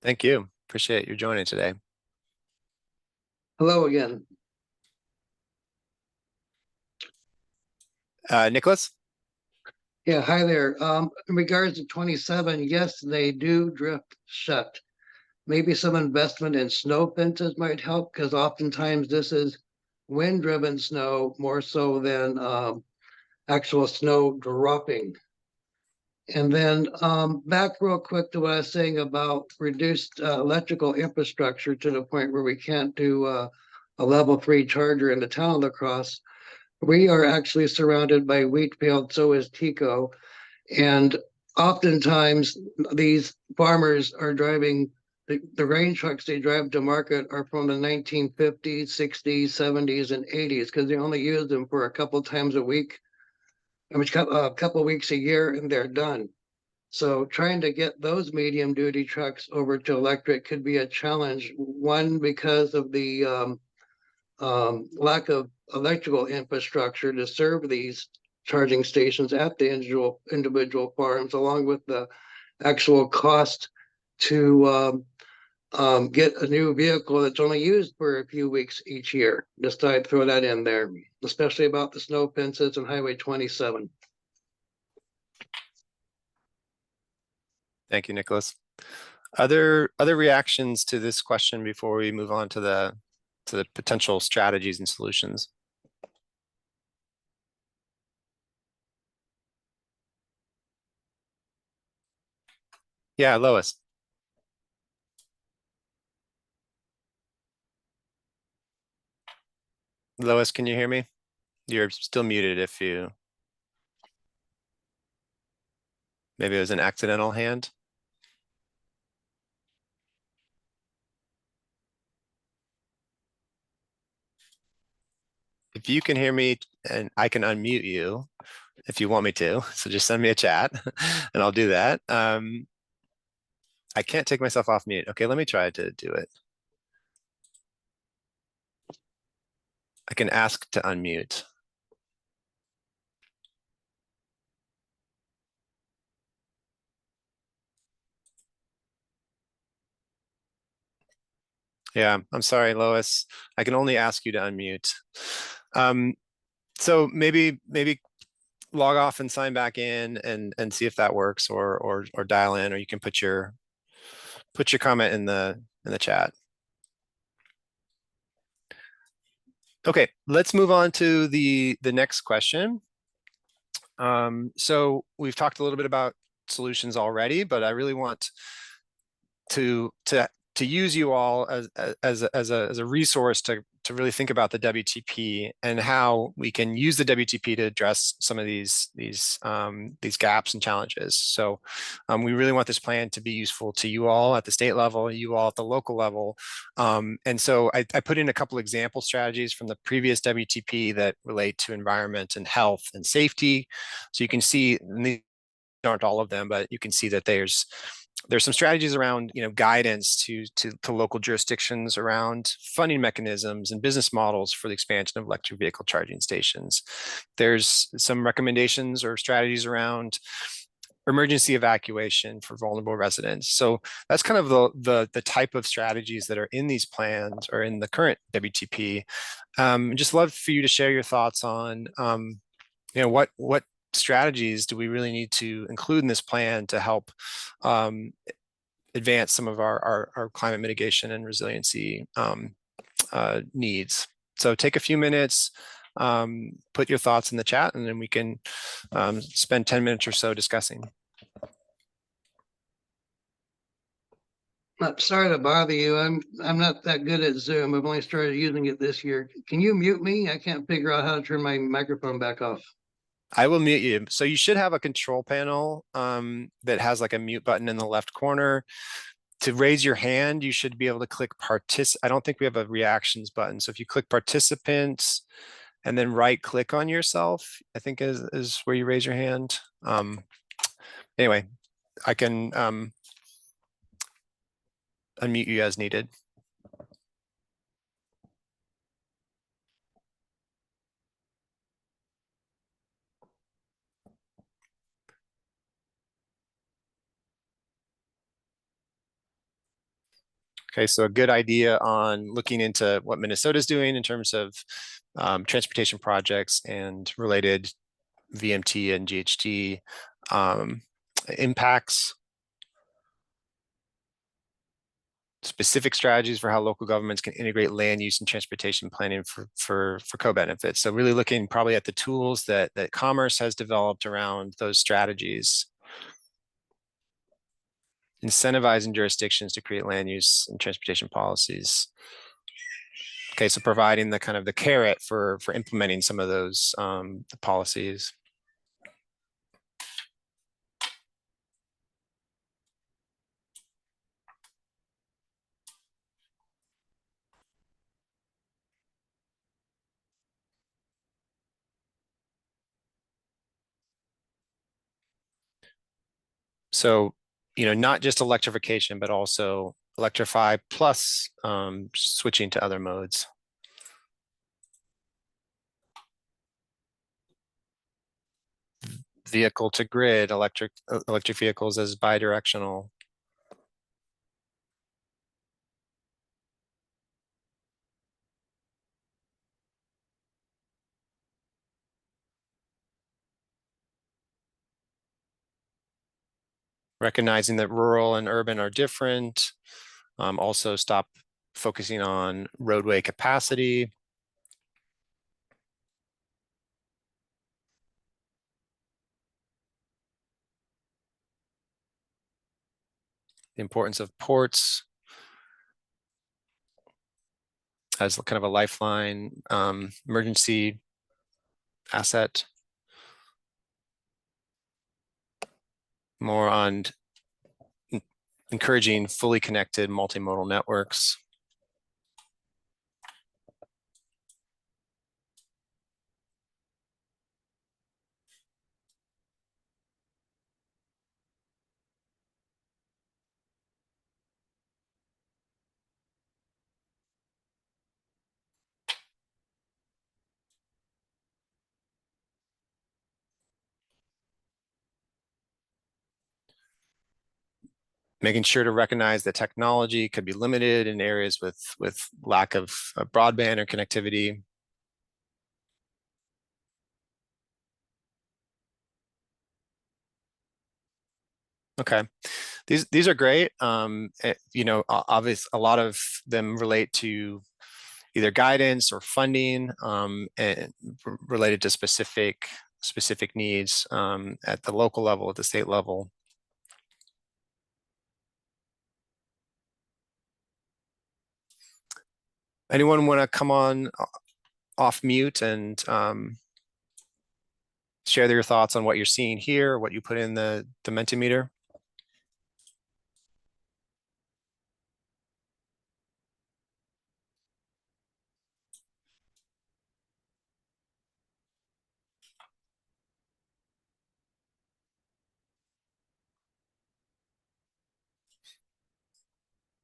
Thank you. Appreciate you joining today. Hello again. Nicholas? Yeah, hi there. In regards to 27, yes, they do drift shut. Maybe some investment in snow fences might help, because oftentimes this is wind-driven snow more so than actual snow dropping. And then back real quick to what I was saying about reduced electrical infrastructure to the point where we can't do a level 3 charger in the town of La Crosse. We are actually surrounded by wheat fields, so is Tico. And oftentimes these farmers are driving, the grain trucks they drive to market are from the 1950s, 60s, 70s, and 80s, because they only use them for a couple times a week, a couple weeks a year, and they're done. So trying to get those medium duty trucks over to electric could be a challenge. One, because of the lack of electrical infrastructure to serve these charging stations at the individual farms, along with the actual cost to get a new vehicle that's only used for a few weeks each year. Just thought I'd throw that in there, especially about the snow fences and Highway 27. Thank you, Nicholas. Other reactions to this question before we move on to the potential strategies and solutions? Yeah, Lois. Lois, can you hear me? You're still muted if you, maybe it was an accidental hand. If you can hear me, and I can unmute you if you want me to, so just send me a chat and I'll do that. I can't take myself off mute. Okay, let me try to do it. I can ask to unmute. Yeah, I'm sorry, Lois. I can only ask you to unmute. So maybe log off and sign back in and see if that works, or dial in, or you can put your comment in the chat. Okay, let's move on to the next question. So we've talked a little bit about solutions already, but I really want to use you all as a resource to really think about the WTP and how we can use the WTP to address some of these gaps and challenges. So we really want this plan to be useful to you all at the state level, you all at the local level. And so I put in a couple example strategies from the previous WTP that relate to environment and health and safety. So you can see, and these aren't all of them, but you can see that there's some strategies around, guidance to local jurisdictions around funding mechanisms and business models for the expansion of electric vehicle charging stations. There's some recommendations or strategies around emergency evacuation for vulnerable residents. So that's kind of the type of strategies that are in these plans or in the current WTP. Just love for you to share your thoughts on, what strategies do we really need to include in this plan to help advance some of our climate mitigation and resiliency needs. So take a few minutes, put your thoughts in the chat, and then we can spend 10 minutes or so discussing. Sorry to bother you. I'm not that good at Zoom. I've only started using it this year. Can you mute me? I can't figure out how to turn my microphone back off. I will mute you. So you should have a control panel that has like a mute button in the left corner. To raise your hand, you should be able to click I don't think we have a reactions button. So if you click participants and then right click on yourself, I think is where you raise your hand. Anyway, I can unmute you as needed. Okay, so a good idea on looking into what Minnesota's doing in terms of transportation projects and related VMT and GHG impacts. Specific strategies for how local governments can integrate land use and transportation planning for co-benefits. So really looking probably at the tools that Commerce has developed around those strategies. Incentivizing jurisdictions to create land use and transportation policies. Okay, so providing the kind of the carrot for implementing some of those policies. So, not just electrification, but also electrify plus switching to other modes. Vehicle to grid, electric vehicles as bidirectional. Recognizing that rural and urban are different. Also stop focusing on roadway capacity. The importance of ports. as kind of a lifeline, emergency asset. More on encouraging fully connected multimodal networks. Making sure to recognize that technology could be limited in areas with lack of broadband or connectivity. Okay, these are great. You know, obviously a lot of them relate to either guidance or funding and related to specific needs at the local level, at the state level. Anyone want to come on off mute and share your thoughts on what you're seeing here, what you put in the Mentimeter?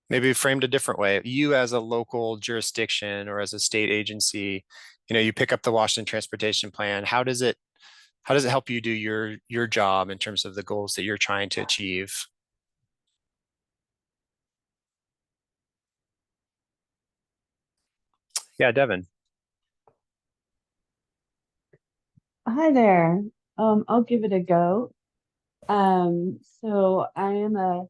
Maybe framed a different way. You as a local jurisdiction or as a state agency, you know, you pick up the Washington Transportation Plan. How does it help you do your job in terms of the goals that you're trying to achieve? Yeah, Devin. Hi there. I'll give it a go. So I am a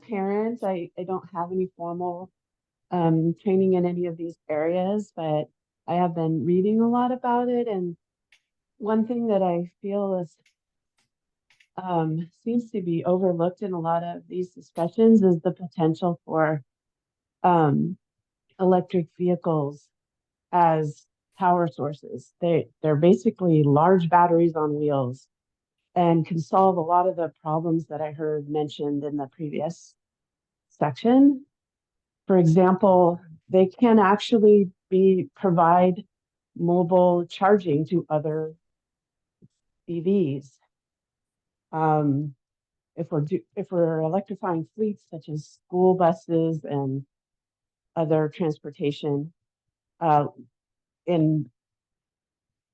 parent. I don't have any formal training in any of these areas, but I have been reading a lot about it. And one thing that I feel is seems to be overlooked in a lot of these discussions is the potential for electric vehicles as power sources. They're basically large batteries on wheels and can solve a lot of the problems that I heard mentioned in the previous section. For example, they can actually provide mobile charging to other EVs. If we're electrifying fleets such as school buses and other transportation in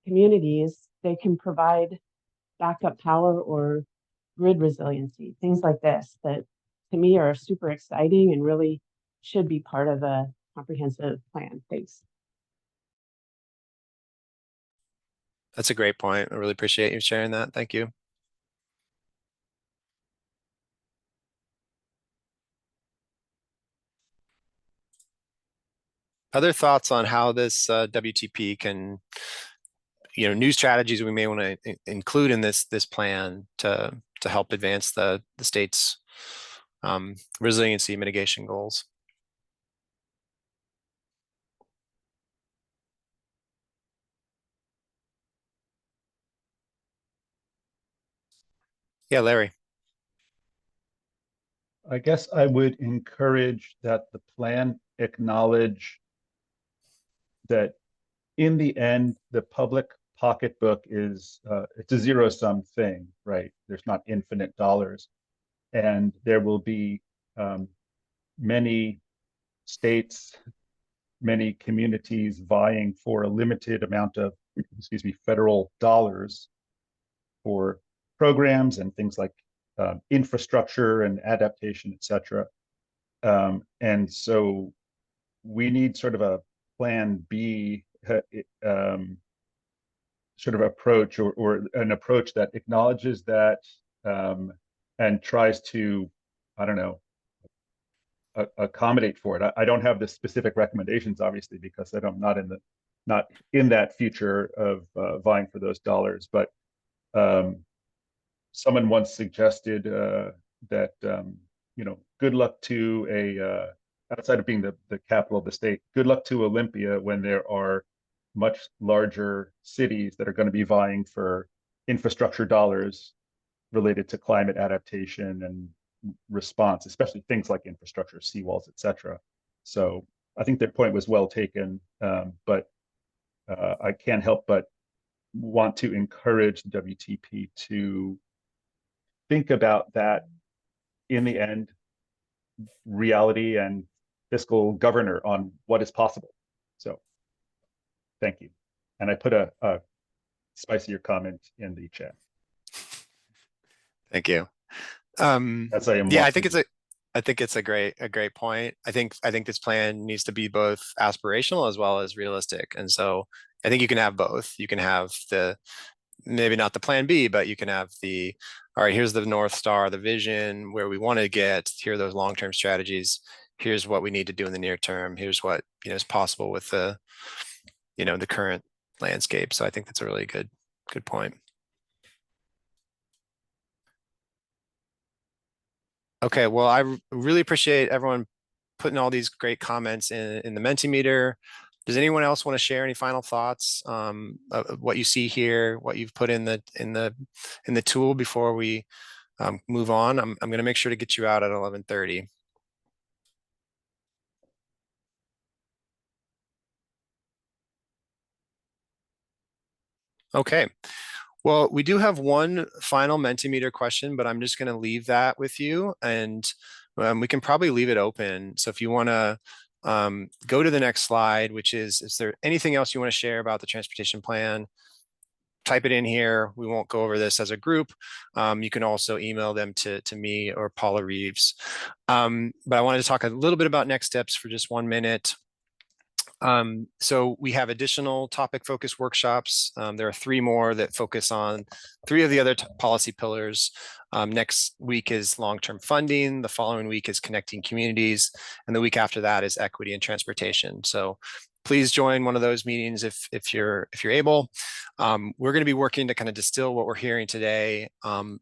communities, they can provide backup power or grid resiliency, things like this that to me are super exciting and really should be part of a comprehensive plan. Thanks. That's a great point. I really appreciate you sharing that. Thank you. Other thoughts on how this WTP can, you know, new strategies we may want to include in this plan to help advance the state's resiliency mitigation goals? Yeah, Larry. I guess I would encourage that the plan acknowledge that in the end, the public pocketbook is it's a zero-sum thing, right? There's not infinite dollars, and there will be many states, many communities vying for a limited amount of, federal dollars for programs and things like infrastructure and adaptation, et cetera. And so we need sort of a plan B sort of approach or an approach that acknowledges that and tries to, I don't know, accommodate for it. I don't have the specific recommendations, obviously, because not in that future of vying for those dollars. But someone once suggested that you know, good luck to outside of being the capital of the state, good luck to Olympia when there are much larger cities that are going to be vying for infrastructure dollars related to climate adaptation and response, especially things like infrastructure, seawalls, etc. So I think their point was well taken, but I can't help but want to encourage the WTP to think about that in the end, reality and fiscal governor on what is possible. So thank you. And I put a spicier comment in the chat. Thank you. As I am Yeah, I wont think to it's a great point. I think this plan needs to be both aspirational as well as realistic. And so I think you can have both. You can have maybe not the plan B, but you can have all right, here's the North Star, the vision, where we want to get, here are those long-term strategies. Here's what we need to do in the near term. Here's what, is possible with the current landscape. So I think that's a really good point. Okay, well, I really appreciate everyone putting all these great comments in the Mentimeter. Does anyone else want to share any final thoughts of what you see here, what you've put in the tool before we move on? I'm going to make sure to get you out at 11:30. Okay. Well, we do have one final Mentimeter question, but I'm just going to leave that with you, and we can probably leave it open. So if you want to go to the next slide, which is there anything else you want to share about the transportation plan? Type it in here. We won't go over this as a group. You can also email them to me or Paula Reeves. But I wanted to talk a little bit about next steps for just 1 minute. So we have additional topic focused workshops. There are 3 more that focus on 3 of the other policy pillars. Next week is long-term funding. The following week is connecting communities. And the week after that is equity and transportation. So please join one of those meetings if you're able. We're going to be working to kind of distill what we're hearing today,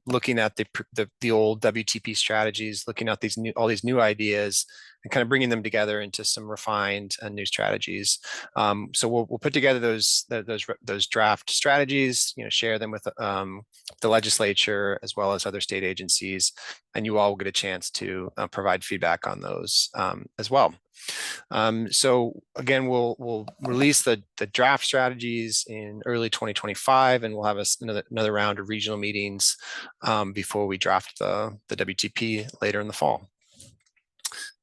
looking at the old WTP strategies, looking at all these new ideas, and kind of bringing them together into some refined and new strategies. So we'll put together those draft strategies, share them with the legislature as well as other state agencies, and you all will get a chance to provide feedback on those as well. So again, we'll release the draft strategies in early 2025, and we'll have another round of regional meetings before we draft the WTP later in the fall.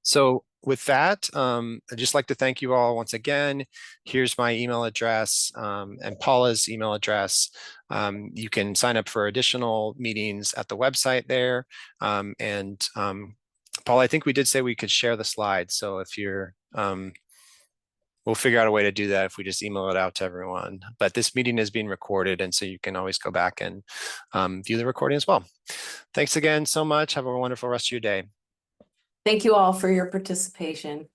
So with that, I'd just like to thank you all once again. Here's my email address and Paula's email address. You can sign up for additional meetings at the website there. Paul, I think we did say we could share the slides. So if you're, we'll figure out a way to do that if we just email it out to everyone. But this meeting is being recorded, and so you can always go back and view the recording as well. Thanks again so much. Have a wonderful rest of your day. Thank you all for your participation.